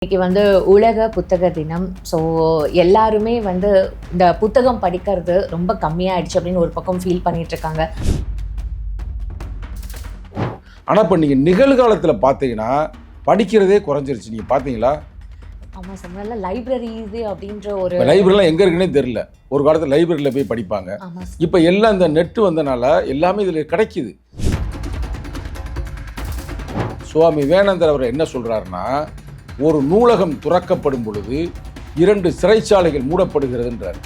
இன்னைக்கு உலக புத்தக தினம். ஸோ எல்லாருமே இந்த புத்தகம் படிக்கிறது ரொம்ப கம்மியாயிடுச்சு அப்படின்னு ஒரு பக்கம் ஃபீல் பண்ணிட்டு இருக்காங்க. ஆனால் இப்போ நீங்கள் நிகழ்காலத்தில் பார்த்தீங்கன்னா படிக்கிறதே குறைஞ்சிருச்சு. நீங்கள் பார்த்தீங்களா? ஆமாம் சார். நல்ல லைப்ரரிஸ் அப்படின்ற ஒரு லைப்ரரிலாம் எங்கே இருக்குன்னே தெரியல. ஒரு காலத்தில் லைப்ரரியில் போய் படிப்பாங்க. இப்போ எல்லாம் இந்த நெட்டு வந்தனால எல்லாமே இதில் கிடைக்குது. சுவாமி விவேகானந்தர் அவர் என்ன சொல்கிறாருன்னா, ஒரு நூலகம் துறக்கப்படும் பொழுது 2 சிறைச்சாலைகள் மூடப்படுகிறதுன்றார்.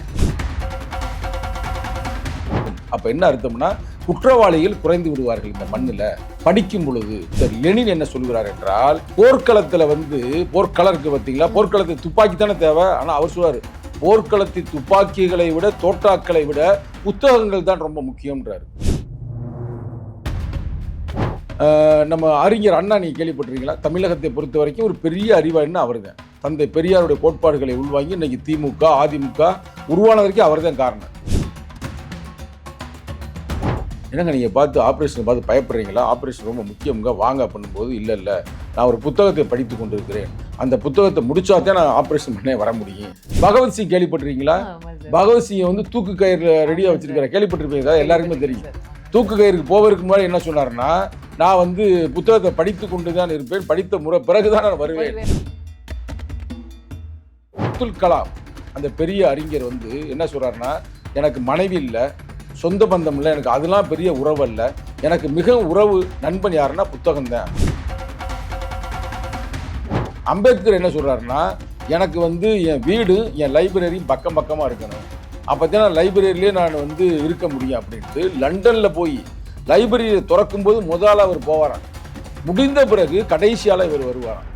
அப்போ என்ன அர்த்தம்னா, குற்றவாளிகள் குறைந்து விடுவார்கள் இந்த மண்ணில் படிக்கும் பொழுது. லெனின் என்ன சொல்கிறார் என்றால், போர்க்களத்தில் போர்க்களருக்கு பார்த்தீங்களா, போர்க்களத்துக்கு துப்பாக்கி தானே தேவை. ஆனால் அவர் சொல்வார், போர்க்களத்தின் துப்பாக்கிகளை விட தோட்டாக்களை விட புத்தகங்கள் தான் ரொம்ப முக்கியம்ன்றார். நம்ம அறிஞர் அண்ணா நீங்கள் கேள்விப்பட்டிருக்கீங்களா? தமிழகத்தை பொறுத்த வரைக்கும் ஒரு பெரிய அறிவாளின்னு அவர் தான். தந்தை பெரியாருடைய கோட்பாடுகளை உள்வாங்கி இன்னைக்கு திமுக அதிமுக உருவானதற்கு அவர் தான் காரணம். என்னங்க நீங்கள் பார்த்து ஆப்ரேஷனை பார்த்து பயப்படுறீங்களா? ஆப்ரேஷன் ரொம்ப முக்கியங்க வாங்க பண்ணும்போது இல்லை நான் ஒரு புத்தகத்தை படித்து கொண்டு இருக்கிறேன், அந்த புத்தகத்தை முடிச்சாதான் நான் ஆப்ரேஷன் பண்ணே வர முடியும். பகவத் சிங் கேள்விப்பட்டிருக்கீங்களா? பகவத் சிங்கை தூக்கு கயிறு ரெடியாக வச்சிருக்கிற கேள்விப்பட்டிருப்பீங்க. எல்லாருக்குமே தெரியும். தூக்கு கயிறுக்கு போவதற்கு முன்னாடி என்ன சொன்னார்னா, நான் புத்தகத்தை படித்து கொண்டு தான் இருப்பேன், படித்த முறை பிறகுதான் நான் வருவேன். அப்துல் கலாம் அந்த பெரிய அறிஞர் என்ன சொல்றாருன்னா, எனக்கு மனைவி இல்லை, சொந்த பந்தம் இல்லை, எனக்கு அதெல்லாம் பெரிய உறவு இல்லை, எனக்கு மிக உறவு நண்பன் யாருன்னா புத்தகம் தான். அம்பேத்கர் என்ன சொல்றாருன்னா, எனக்கு என் வீடு என் லைப்ரரி பக்கம் பக்கமாக இருக்கணும், அப்போ தான் லைப்ரரியிலே நான் இருக்க முடியும் அப்படின்ட்டு லண்டனில் போய் லைப்ரரியை திறக்கும் போது முதல்ல அவர் போவாராம். முடிந்த பிறகு கடைசியால் இவர் வருவாராம்.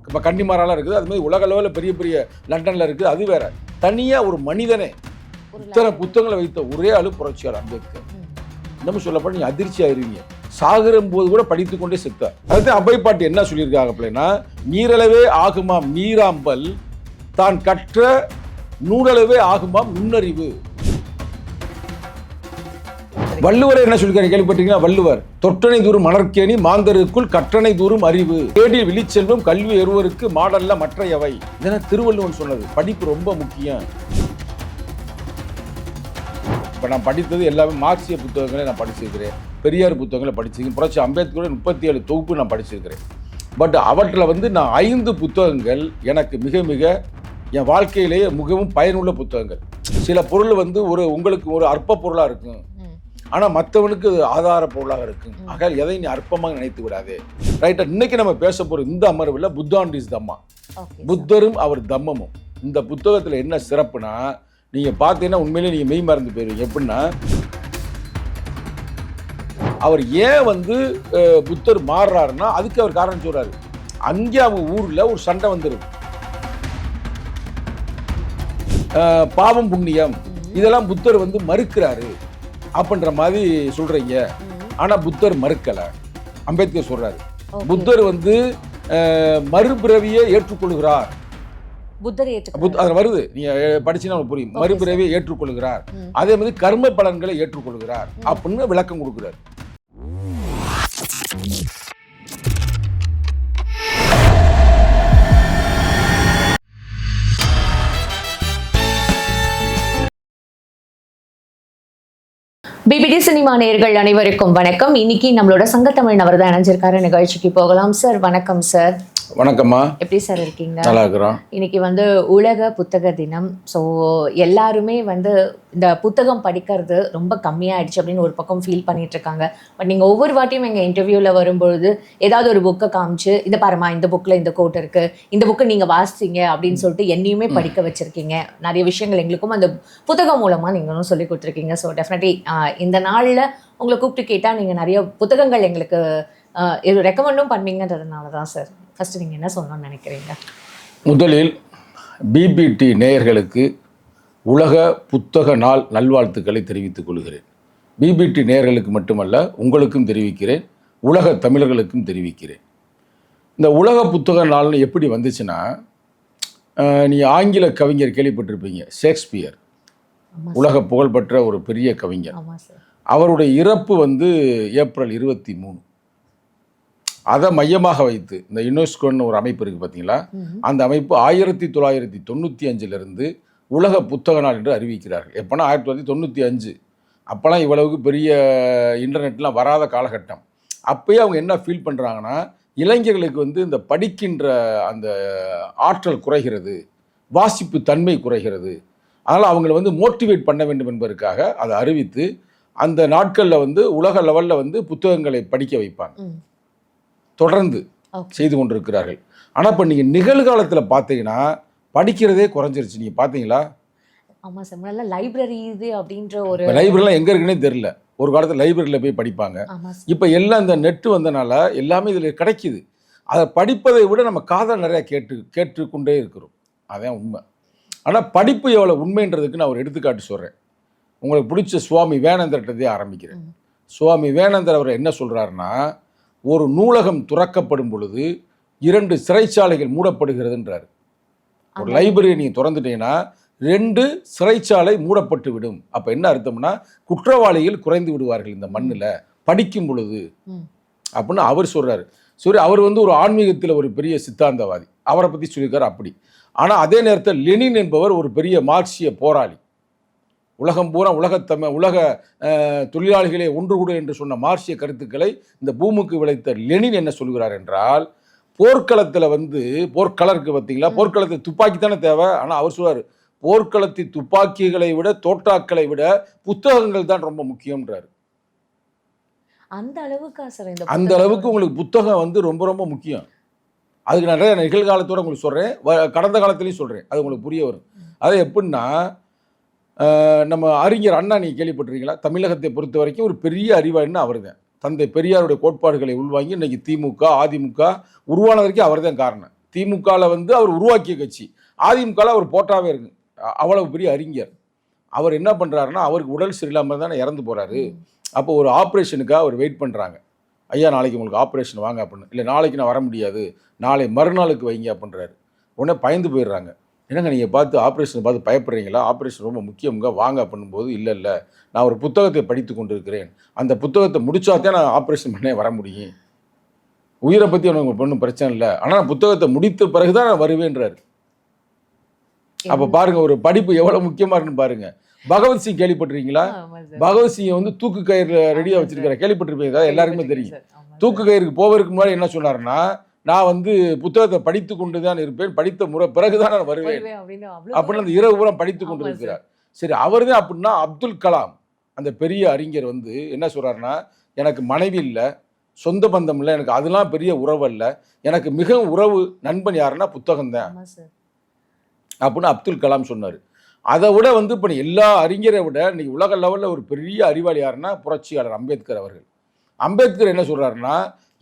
இப்போ கன்னிமாராலாம் இருக்குது, அது மாதிரி உலக அளவில் பெரிய பெரிய லண்டனில் இருக்குது. அது வேற. தனியாக ஒரு மனிதனே இத்தனை புத்தகங்களை வைத்த ஒரே ஆளு புரட்சியாளர் அம்பேத்கர். இன்னமும் சொல்லப்போ நீங்கள் அதிர்ச்சி ஆயிருவீங்க. சாகிரும் போது கூட படித்து கொண்டே செத்தார். அதுதான் அபை பாட்டு என்ன சொல்லியிருக்காங்க அப்படின்னா, நீரளவே ஆகுமாம் நீராம்பல், தான் கற்ற நூலளவே ஆகுமாம் நுண்ணறிவு. வள்ளுவர் என்ன சொல்லிருக்காரு கேள்விப்பட்டீங்களா? வள்ளுவர், தொற்றனை தூரும் மணற்கேணி மாந்தருக்குள் கற்றனை தூரும் அறிவு, தேடி விழிச்செல்வம் கல்வி ஒருவருக்கு மாடல்ல மற்றையவை. இதெல்லாம் திருவள்ளுவர் சொன்னது. படிப்பு ரொம்ப முக்கியம். இப்போ நான் படித்தது எல்லாமே மார்க்சிய புத்தகங்களை நான் படிச்சிருக்கிறேன், பெரியார் புத்தகங்களை படிச்சிருக்கேன், புரட்சி அம்பேத்கர் 37 தொகுப்பு நான் படிச்சிருக்கிறேன். பட் அவற்றில் நான் 5 புத்தகங்கள் எனக்கு மிக மிக என் வாழ்க்கையிலேயே மிகவும் பயனுள்ள புத்தகங்கள். சில பொருள் உங்களுக்கு ஒரு அற்ப பொருளாக இருக்கும், ஆனால் மற்றவனுக்கு ஆதார பொருளாக இருக்கும். ஆக எதை நீ அற்பமாக நினைத்து விடாதே. ரைட்டா? இன்னைக்கு நம்ம பேச போகிற இந்த அமர்வில் புத்தாண்ட் இஸ் தம்மா, புத்தரும் அவர் தம்மமும். இந்த புத்தகத்தில் என்ன சிறப்புனா, நீங்கள் பார்த்தீங்கன்னா உண்மையிலே நீங்கள் மெய் மறந்து போயிருவீங்க. எப்படின்னா, அவர் ஏன் புத்தர் மாறுறாருன்னா அதுக்கு அவர் காரணம் சொல்றாரு. அங்கே அவங்க ஊரில் ஒரு சண்டை வந்துருது. பாவம் புண்ணியம் இதெல்லாம் புத்தர் மறுக்கிறாரு அப்படின்ற மாதிரி சொல்றீங்க. ஆனா புத்தர் மறுக்கல. அம்பேத்கர் சொல்றாரு, புத்தர் மறுபிறவியை ஏற்றுக்கொள்கிறார். அது வருது, நீங்க படிச்சீங்கன்னா புரியும். மறுபிறவியை ஏற்றுக்கொள்கிறார், அதே மாதிரி கர்ம பலன்களை ஏற்றுக்கொள்கிறார் அப்படின்னு விளக்கம் கொடுக்கிறார். பிபிடி சினிமா நேயர்கள் அனைவருக்கும் வணக்கம். இன்னைக்கு நம்மளோட சங்கத்தமிழ் அவர் தான் இணைஞ்சிருக்காரு. நிகழ்ச்சிக்கு போகலாம். சார் வணக்கம். சார் வணக்கம்மா. எப்படி சார் இருக்கீங்க? நல்லா இருக்கிறோம். இன்னைக்கு உலக புத்தக தினம். ஸோ எல்லாருமே இந்த புத்தகம் படிக்கிறது ரொம்ப கம்மியாயிடுச்சு அப்படின்னு ஒரு பக்கம் ஃபீல் பண்ணிட்டு இருக்காங்க. பட் நீங்கள் ஒவ்வொரு வாட்டியும் எங்கள் இன்டர்வியூவில் வரும்பொழுது ஏதாவது ஒரு புக்கை காமிச்சு, இதை பாருமா இந்த புக்கில் இந்த கோட் இருக்கு, இந்த புக்கை நீங்கள் வாசிச்சிங்க அப்படின்னு சொல்லிட்டு என்னையுமே படிக்க வச்சிருக்கீங்க. நிறைய விஷயங்கள் எங்களுக்கும் அந்த புத்தகம் மூலமாக நீங்களும் சொல்லி கொடுத்துருக்கீங்க. ஸோ டெஃபினெட்லி இந்த நாளில் உங்களை கூப்பிட்டு கேட்டால் நீங்கள் நிறைய புத்தகங்கள் எங்களுக்கு ரெக்கமெண்டும் பண்ணுவீங்கன்றதுனால தான் சார். ஃபஸ்ட்டு நீங்கள் என்ன சொல்லணும்னு நினைக்கிறீங்க? முதலில் பிபிடி நேயர்களுக்கு உலக புத்தக நாள் நல்வாழ்த்துக்களை தெரிவித்துக் கொள்கிறேன். பிபிடி நேயர்களுக்கு மட்டுமல்ல, உங்களுக்கும் தெரிவிக்கிறேன், உலக தமிழர்களுக்கும் தெரிவிக்கிறேன். இந்த உலக புத்தக நாள்னு எப்படி வந்துச்சுன்னா, நீங்கள் ஆங்கில கவிஞர் கேள்விப்பட்டிருப்பீங்க, ஷேக்ஸ்பியர். உலக புகழ்பெற்ற ஒரு பெரிய கவிஞர். அவருடைய இறப்பு ஏப்ரல் 23. அதை மையமாக வைத்து இந்த யுனெஸ்கோன்னு ஒரு அமைப்பு இருக்குது பார்த்தீங்களா, அந்த அமைப்பு 1995 உலக புத்தக நாள் என்று அறிவிக்கிறார்கள். எப்போனா 1995. அப்போலாம் இவ்வளவுக்கு பெரிய இன்டர்நெட்லாம் வராத காலகட்டம். அப்போயே அவங்க என்ன ஃபீல் பண்ணுறாங்கன்னா, இளைஞர்களுக்கு வந்து இந்த படிக்கின்ற அந்த ஆற்றல் குறைகிறது, வாசிப்பு தன்மை குறைகிறது. அதனால் அவங்களை வந்து மோட்டிவேட் பண்ண வேண்டும் என்பதற்காக அதை அறிவித்து அந்த நாட்களில் வந்து உலக லெவலில் வந்து புத்தகங்களை படிக்க வைப்பாங்க. தொடர்ந்து செய்து கொண்டிருக்கிறார்கள். ஆனால் இப்போ நீங்கள் நிகழ்காலத்தில் பார்த்தீங்கன்னா படிக்கிறதே குறைஞ்சிருச்சு. நீங்கள் பார்த்தீங்களா? ஆமாம் சார், முன்னாடி லைப்ரரி இது அப்படின்ற ஒரு லைப்ரரிலாம் எங்கே இருக்குன்னே தெரியல. ஒரு காலத்தில் லைப்ரரியில் போய் படிப்பாங்க. இப்போ எல்லாம் இந்த நெட்டு வந்தனால எல்லாமே இதில் கிடைக்கிது. அதை படிப்பதை விட நம்ம காதல் நிறையா கேட்டுக்கொண்டே இருக்கிறோம். அதான் உண்மை. ஆனால் படிப்பு எவ்வளோ உண்மைன்றதுக்கு நான் ஒரு எடுத்துக்காட்டு சொல்கிறேன். உங்களுக்கு பிடிச்ச சுவாமி விவேகானந்தர்கிட்டதே ஆரம்பிக்கிறேன். சுவாமி விவேகானந்தர் அவர் என்ன சொல்கிறாருன்னா, ஒரு நூலகம் துறக்கப்படும் பொழுது 2 சிறைச்சாலைகள் மூடப்படுகிறதுன்றார். ஒரு லைப்ரரி நீங்கள் திறந்துட்டீங்கன்னா 2 சிறைச்சாலை மூடப்பட்டு விடும். அப்போ என்ன அர்த்தம்னா, குற்றவாளிகள் குறைந்து விடுவார்கள் இந்த மண்ணில் படிக்கும் பொழுது அப்படின்னு அவர் சொல்கிறாரு. சரி, அவர் வந்து ஒரு ஆன்மீகத்தில் ஒரு பெரிய சித்தாந்தவாதி, அவரை பற்றி சொல்லியிருக்காரு அப்படி. ஆனால் அதே நேரத்தில் லெனின் என்பவர் ஒரு பெரிய மார்க்சிய போராளி. உலகம் பூரா உலக தொழிலாளிகளே ஒன்று கூட என்று சொன்ன மார்க்சிய கருத்துக்களை இந்த பூமிக்கு விளைத்த லெனின் என்ன சொல்கிறார் என்றால், போர்க்களத்தில் வந்து போர்க்களருக்கு பார்த்தீங்களா, போர்க்களத்தில் துப்பாக்கி தானே தேவை. ஆனால் அவர் சொல்வார், போர்க்களத்தில் துப்பாக்கிகளை விட தோட்டாக்களை விட புத்தகங்கள் தான் ரொம்ப முக்கியம்ன்றார். அந்த அளவுக்கு உங்களுக்கு புத்தகம் வந்து ரொம்ப ரொம்ப முக்கியம். அதுக்கு நிறைய நிகழ்காலத்தோடு உங்களுக்கு சொல்கிறேன், கடந்த காலத்துலேயும் சொல்கிறேன், அது உங்களுக்கு புரிய வரும். அது எப்படின்னா, நம்ம அறிஞர் அண்ணா நீங்கள் கேள்விப்பட்டிருக்கீங்களா? தமிழகத்தை பொறுத்த வரைக்கும் ஒரு பெரிய அறிவாளின்னு அவர் தான். தந்தை பெரியாருடைய கோட்பாடுகளை உள்வாங்கி இன்றைக்கி திமுக அதிமுக உருவானதற்கே அவர் தான் காரணம். திமுகவில் வந்து அவர் உருவாக்கிய கட்சி, அதிமுகவில் அவர் போட்டாவே இருக்கு. அவ்வளவு பெரிய அறிஞர். அவர் என்ன பண்ணுறாருன்னா, அவருக்கு உடல் சரியில்லாமல் தானே இறந்து போகிறாரு. அப்போ ஒரு ஆப்ரேஷனுக்காக அவர் வெயிட் பண்ணுறாங்க. ஐயா நாளைக்கு உங்களுக்கு ஆப்ரேஷன் வாங்க அப்படின்னு. இல்லை நாளைக்கு நான் வர முடியாது, நாளை மறுநாளுக்கு வைங்க அப்படின்றாரு. உடனே பயந்து போயிடுறாங்க. என்னங்க நீங்கள் பார்த்து ஆப்ரேஷனை பார்த்து பயப்படுறீங்களா? ஆப்ரேஷன் ரொம்ப முக்கியங்க வாங்க பண்ணும்போது, இல்லை நான் ஒரு புத்தகத்தை படித்து கொண்டு இருக்கிறேன், அந்த புத்தகத்தை முடிச்சாதான் நான் ஆப்ரேஷன் பண்ணே வர முடியும், உயிரை பற்றி எனக்கு ஒன்றும் பிரச்சனை இல்லை, ஆனால் நான் புத்தகத்தை முடித்த பிறகு தான் நான் வருவேன்றாரு. அப்போ பாருங்க ஒரு படிப்பு எவ்வளோ முக்கியமாக இருக்குன்னு பாருங்க. பகவத்சிங் கேள்விப்பட்டிருக்கீங்களா? பகவத்சிங்கை வந்து தூக்கு கயிறு ரெடியாக வச்சிருக்கிற கேள்விப்பட்டிருப்பீங்க, எல்லாருக்குமே தெரியும். தூக்கு கயிறுக்கு போவதற்கு முன்னாடி என்ன சொன்னாருன்னா, நான் வந்து புத்தகத்தை படித்து கொண்டு தான் இருப்பேன், படித்த முறை பிறகுதான் நான் வருவேன் அப்படின்னு அந்த இரவு பூரா படித்து கொண்டு இருக்கிறார். சரி, அவர் தான் அப்படின்னா அப்துல் கலாம் அந்த பெரிய அறிஞர் வந்து என்ன சொல்றாருன்னா, எனக்கு மனைவி இல்லை, சொந்த பந்தம் இல்லை, எனக்கு அதெல்லாம் பெரிய உறவு இல்லை, எனக்கு மிக உறவு நண்பன் யாருன்னா புத்தகம் தான் அப்படின்னு அப்துல் கலாம் சொன்னார். அதை விட வந்து இப்போ எல்லா அறிஞரை விட இன்னைக்கு உலக லெவலில் ஒரு பெரிய அறிவாளி யாருன்னா புரட்சியாளர் அம்பேத்கர் அவர்கள். அம்பேத்கர் என்ன சொல்கிறாருன்னா,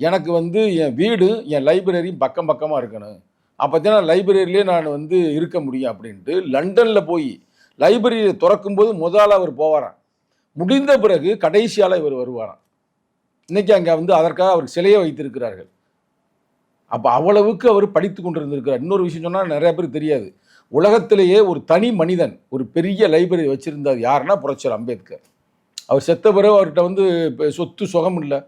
எனக்கு வந்து என் வீடு என் லைப்ரரியும் பக்கம் பக்கமாக இருக்கணும், அப்போ தான் லைப்ரரியிலே நான் வந்து இருக்க முடியும் அப்படின்ட்டு லண்டனில் போய் லைப்ரரியை திறக்கும்போது முதல்ல அவர் போவாராம், முடிந்த பிறகு கடைசியால் இவர் வருவாராம். இன்றைக்கி அங்கே வந்து அதற்காக அவர் சிலையை வைத்திருக்கிறார்கள். அப்போ அவ்வளவுக்கு அவர் படித்து கொண்டு இருந்திருக்கிறார். இன்னொரு விஷயம் சொன்னால் நிறைய பேருக்கு தெரியாது, உலகத்திலேயே ஒரு தனி மனிதன் ஒரு பெரிய லைப்ரரி வச்சுருந்தார் யாருன்னா புரட்சியாளர் அம்பேத்கர். அவர் செத்த பிறகு அவர்கிட்ட வந்து சொத்து சுகம் இல்லை,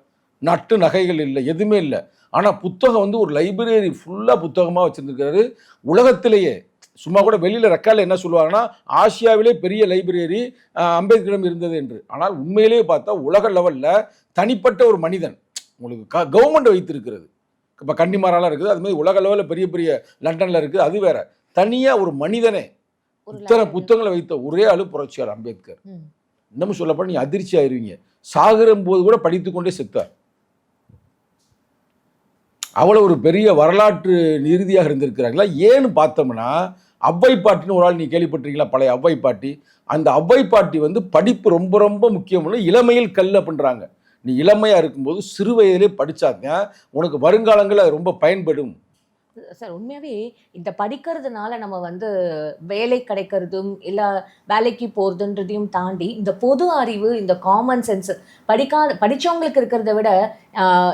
நட்டு நகைகள் இல்லை, எதுவுமே இல்லை. ஆனால் புத்தகம் வந்து ஒரு லைப்ரரி ஃபுல்லாக புத்தகமாக வச்சுருந்துருக்காரு. உலகத்திலேயே சும்மா கூட வெளியில் ரெக்கார்டில் என்ன சொல்லுவாங்கன்னா, ஆசியாவிலே பெரிய லைப்ரரி அம்பேத்கரிடம் இருந்தது என்று. ஆனால் உண்மையிலேயே பார்த்தா உலக லெவலில் தனிப்பட்ட ஒரு மனிதன் உங்களுக்கு கவர்மெண்ட் வைத்திருக்கிறது. இப்போ கன்னிமாராலாம் இருக்குது, அதுமாதிரி உலக லெவலில் பெரிய பெரிய லண்டனில் இருக்குது, அது வேற. தனியாக ஒரு மனிதனே இத்தனை புத்தகங்களை வைத்த ஒரே ஆளு புரட்சியாளர் அம்பேத்கர். இன்னமும் சொல்லப்போ நீங்கள் அதிர்ச்சி ஆயிருவீங்க, சாகிற போது கூட படித்து கொண்டே செத்தார். அவ்வளோ ஒரு பெரிய வரலாற்று நீதியாக இருந்திருக்கிறாங்களா. ஏன்னு பார்த்தோம்னா, அவ்வை பாட்டின்னு ஒரு ஆள் நீ கேள்விப்பட்டிருக்கீங்களா? பழைய அவ்வை பாட்டி. அந்த அவ்வை பாட்டி வந்து படிப்பு ரொம்ப ரொம்ப முக்கியம்னு இளமையில் கல் அப்படின்றாங்க. நீ இளமையாக இருக்கும்போது சிறு வயதிலே படித்தாதான் உனக்கு வருங்காலங்களில் அது ரொம்ப பயன்படும். சார், உண்மையாகவே இந்த படிக்கிறதுனால நம்ம வந்து வேலை கிடைக்கிறதும் இல்லை வேலைக்கு போகிறதுன்றதையும் தாண்டி இந்த பொது அறிவு, இந்த காமன் சென்ஸ் படித்தவங்களுக்கு இருக்கிறத விட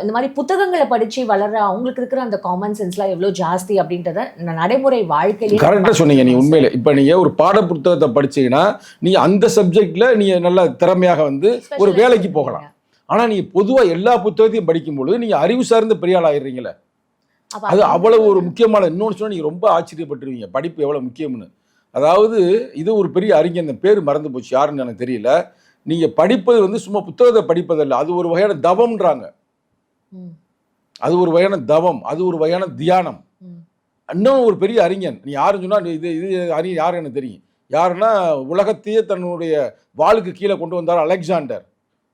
இந்த மாதிரி புத்தகங்களை படித்து வளர்ற அவங்களுக்கு இருக்கிற அந்த காமன் சென்ஸ்லாம் எவ்வளோ ஜாஸ்தி அப்படின்றத நடைமுறை வாழ்க்கையிலே கரெக்டாக சொன்னீங்க. நீ உண்மையில இப்போ நீங்கள் ஒரு பாட புத்தகத்தை படிச்சீங்கன்னா நீ அந்த சப்ஜெக்டில் நீங்கள் நல்ல திறமையாக வந்து ஒரு வேலைக்கு போகலாம். ஆனால் நீங்கள் பொதுவாக எல்லா புத்தகத்தையும் படிக்கும்பொழுது நீங்கள் அறிவு சார்ந்த பெரிய ஆள் ஆயிடுறீங்களே. அப்ப அது அவ்வளவு ஒரு முக்கியமான இன்னொன்று சொன்னால் நீங்கள் ரொம்ப ஆச்சரியப்பட்டுருவீங்க படிப்பு எவ்வளோ முக்கியம்னு. அதாவது இது ஒரு பெரிய அறிஞர், இந்த பேர் மறந்து போச்சு யாருன்னு எனக்கு தெரியல. நீங்கள் படிப்பது வந்து சும்மா புத்தகத்தை படிப்பதில்லை, அது ஒரு வகையான தவம்ன்றாங்க. அது ஒரு வகையான தவம், அது ஒரு வகையான தியானம். இன்னும் ஒரு பெரிய அறிஞன், நீ யாருன்னு சொன்னால் இது இது அறிஞர் யாரு எனக்கு தெரியும். யாருன்னா உலகத்தையே தன்னுடைய வாளுக்கு கீழே கொண்டு வந்தார் அலெக்சாண்டர்.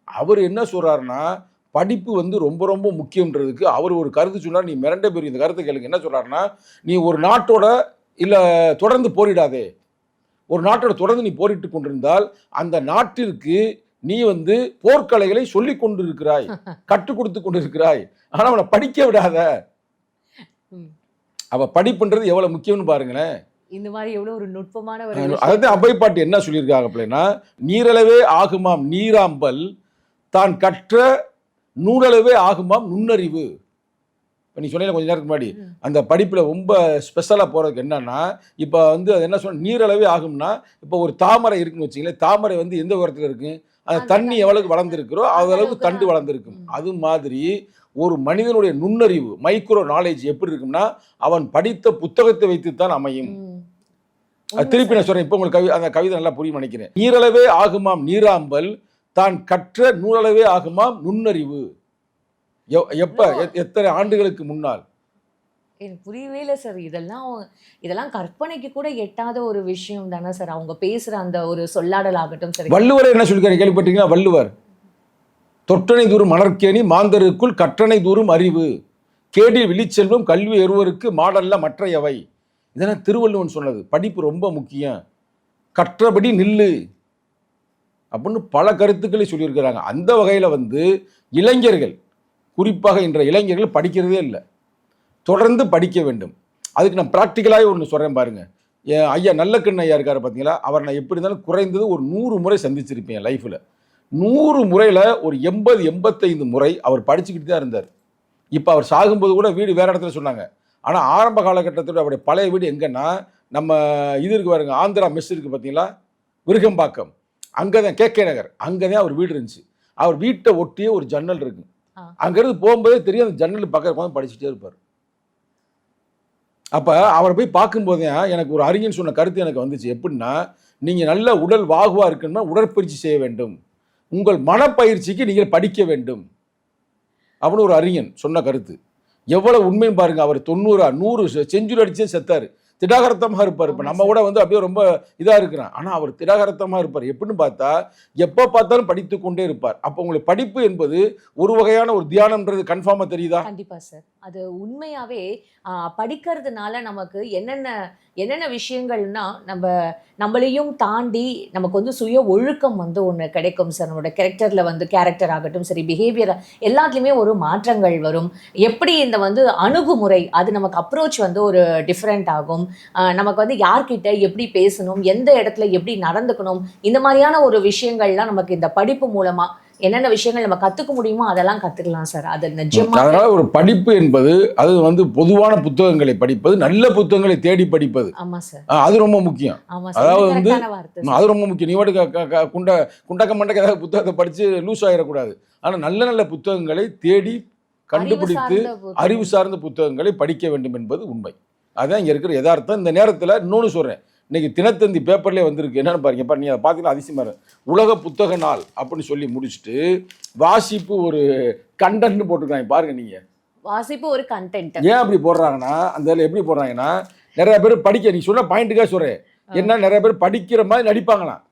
அவர் என்ன சொல்றாருன்னா படிப்பு வந்து ரொம்ப ரொம்ப முக்கியன்றதுக்கு அவர் ஒரு கருத்து சொன்னார். நீ மிரண்ட பேர் இந்த கருத்தை கேளுங்க. என்ன சொல்றாருன்னா, நீ ஒரு நாட்டோட இல்லை தொடர்ந்து போரிடாதே, ஒரு நாட்டோட தொடர்ந்து நீ போரிட்டு கொண்டிருந்தால் அந்த நாட்டிற்கு நீ வந்து போர்க்கலைகளை சொல்லி கொண்டு இருக்கிறாய், கற்றுக் கொடுத்து கொண்டு இருக்கிறாய், ஆனால் அவனை படிக்க விடாத. அவ படிப்புன்றது எவ்வளவு முக்கியம்னு பாருங்களேன். இந்த மாதிரி எவ்வளவு ஒரு நுட்பமான ஒரு அதாவது அவ்வை பாட்டு என்ன சொல்லியிருக்காங்க அப்படின்னா, நீரளவே ஆகுமாம் நீராம்பல் தான் கற்ற நூலளவே ஆகுமாம் நுண்ணறிவு. இப்போ நீ சொன்னீங்க கொஞ்ச நேரத்துக்கு முன்னாடி அந்த படிப்பில் ரொம்ப ஸ்பெஷலாக போகிறதுக்கு என்னன்னா, இப்போ வந்து அது என்ன சொன்ன நீரளவே ஆகும்னா, இப்போ ஒரு தாமரை இருக்குன்னு வச்சிங்களேன், தாமரை வந்து எந்த உரத்தில் இருக்குது, அந்த தண்ணி எவ்வளவுக்கு வளர்ந்துருக்கிறோ அது அளவுக்கு தண்டு வளர்ந்துருக்கும். அது மாதிரி ஒரு மனிதனுடைய நுண்ணறிவு மைக்ரோ நாலேஜ் எப்படி இருக்கும்னா அவன் படித்த புத்தகத்தை வைத்துத்தான் அமையும். திருப்பி நான் சொல்றேன், இப்போ உங்களுக்கு அந்த கவிதை நல்லா புரியும் நினைக்கிறேன். நீரளவே ஆகுமாம் நீராம்பல் தான் கற்ற நூலளவே ஆகுமாம் நுண்ணறிவு. எப்ப எத்தனை ஆண்டுகளுக்கு முன்னால்? எனக்கு புரியவே இல்லை சார். இதெல்லாம் கற்பனைக்கு கூட எட்டாத ஒரு விஷயம் தானே சார். அவங்க பேசுற அந்த ஒரு சொல்லாடல் ஆகட்டும் சார். வள்ளுவர் என்ன சொல்லிருக்காரு கேள்விப்பட்டீங்களா? வள்ளுவர் தொற்றனை தூரும் மலர்க்கேணி மாந்தருக்குள் கற்றனை தூரும் அறிவு கேடில் விழிச்செல்வம் கல்வி ஒருவருக்கு மாடல்ல மற்றையவை. இதெல்லாம் திருவள்ளுவன் சொன்னது. படிப்பு ரொம்ப முக்கியம், கற்றபடி நில்லு அப்படின்னு பல கருத்துக்களை சொல்லியிருக்கிறாங்க. அந்த வகையில் வந்து இளைஞர்கள், குறிப்பாக இன்றைய இளைஞர்கள் படிக்கிறதே இல்லை, தொடர்ந்து படிக்க வேண்டும். அதுக்கு நான் ப்ராக்டிக்கலாகவே ஒன்று சொல்கிறேன் பாருங்கள். என் ஐயா நல்லக்கண்ணு ஐயா இருக்கார் பார்த்தீங்களா, அவர் நான் எப்படி இருந்தாலும் குறைந்தது ஒரு 100 முறை சந்திச்சிருப்பேன் லைஃப்பில். 100 முறையில் ஒரு 80-85 முறை அவர் படிச்சுக்கிட்டு தான் இருந்தார். இப்போ அவர் சாகும்போது கூட வீடு வேறு இடத்துல சொன்னாங்க. ஆனால் ஆரம்ப காலகட்டத்தோட அவருடைய பழைய வீடு எங்கன்னா, நம்ம இது இருக்கு பாருங்க, ஆந்திரா மெஸ் இருக்குது பார்த்தீங்களா, விருகம்பாக்கம், அங்கே தான் கேகே நகர், அங்கே தான் அவர் வீடு இருந்துச்சு. அவர் வீட்டை ஒட்டியே ஒரு ஜன்னல் இருக்கு. அங்கேருந்து போகும்போதே தெரியும் அந்த ஜன்னல் பக்கம் உட்காந்து படிச்சுட்டே இருப்பார். அப்போ அவரை போய் பார்க்கும்போதே எனக்கு ஒரு அறிஞன் சொன்ன கருத்து எனக்கு வந்துச்சு. எப்படின்னா, நீங்கள் நல்ல உடல் வாகுவாக இருக்குன்னா உடற்பயிற்சி செய்ய வேண்டும், உங்கள் மனப்பயிற்சிக்கு நீங்கள் படிக்க வேண்டும் அப்படின்னு ஒரு அறிஞன் சொன்ன கருத்து. எவ்வளவு உண்மைன்னு பாருங்க. அவர் 90-100 செஞ்சுரி அடிச்சே செத்தார். திடாகரத்தமாக இருப்பார். இப்போ நம்ம கூட வந்து அப்படியே ரொம்ப இதாக இருக்கிறான், ஆனால் அவர் திடாகரத்தமாக இருப்பார். எப்படின்னு பார்த்தா எப்போ பார்த்தாலும் படித்து கொண்டே இருப்பார். அப்போ உங்களுக்கு படிப்பு என்பது ஒரு வகையான ஒரு தியானம்ன்றது கன்ஃபார்மாக தெரியுதா? கண்டிப்பாக சார். அது உண்மையாகவே படிக்கிறதுனால நமக்கு என்னென்ன விஷயங்கள்னா நம்மளையும் தாண்டி நமக்கு வந்து சுய ஒழுக்கம் வந்து ஒன்று கிடைக்கும் சார். நம்மளோட கேரக்டர் ஆகட்டும் சரி, பிஹேவியர் எல்லாத்துலேயுமே ஒரு மாற்றங்கள் வரும். எப்படி இந்த வந்து அணுகுமுறை அது நமக்கு அப்ரோச் வந்து ஒரு டிஃப்ரெண்ட் ஆகும். நமக்கு வந்து யார்கிட்ட எப்படி பேசணும், எந்த இடத்துல எப்படி நடந்துக்கணும், இந்த மாதிரியான ஒரு விஷயங்கள்லாம் நமக்கு இந்த படிப்பு மூலமா என்னென்ன விஷயங்கள் நம்ம கற்றுக்க முடியுமோ அதெல்லாம் கற்றுக்கலாம் சார். அது நிஜமா. அதனால ஒரு படிப்பு என்பது அது வந்து பொதுவான புத்தகங்களை படிப்பது, நல்ல புத்தகங்களை தேடி படிப்பது. ஆமாம் சார், அது ரொம்ப முக்கியம். அதாவது வந்து அது ரொம்ப முக்கியம். நீ வாட்டு குண்டக்க மண்டக்க ஏதாவது புத்தகத்தை படித்து லூஸ் ஆகிடக்கூடாது. ஆனால் நல்ல நல்ல புத்தகங்களை தேடி கண்டுபிடித்து அறிவு சார்ந்த புத்தகங்களை படிக்க வேண்டும் என்பது உண்மை. அதுதான் இங்கே இருக்கிற யதார்த்தம். இந்த நேரத்தில் இன்னொன்று சொல்கிறேன், இன்றைக்கி தினத்தந்தி பேப்பர்லேயே வந்திருக்கு. என்னென்னு பாருங்க, இப்போ நீங்கள் அதை பார்த்தீங்கன்னா அதிசயமாக இருக்கும். உலக புத்தக நாள் அப்படின்னு சொல்லி முடிச்சுட்டு வாசிப்பு ஒரு கண்டென்ட்னு போட்டிருக்காங்க பாருங்க. நீங்கள் வாசிப்பு ஒரு கண்டென்ட் ஏன் அப்படி போடுறாங்கன்னா, அந்த இதில் எப்படி போடுறாங்கன்னா, நிறைய பேர் படிக்க, நீ சொன்ன பாயிண்ட்டுக்காக சொல்கிறேன், என்ன நிறைய பேர் படிக்கிற மாதிரி நடிப்பாங்களாம்.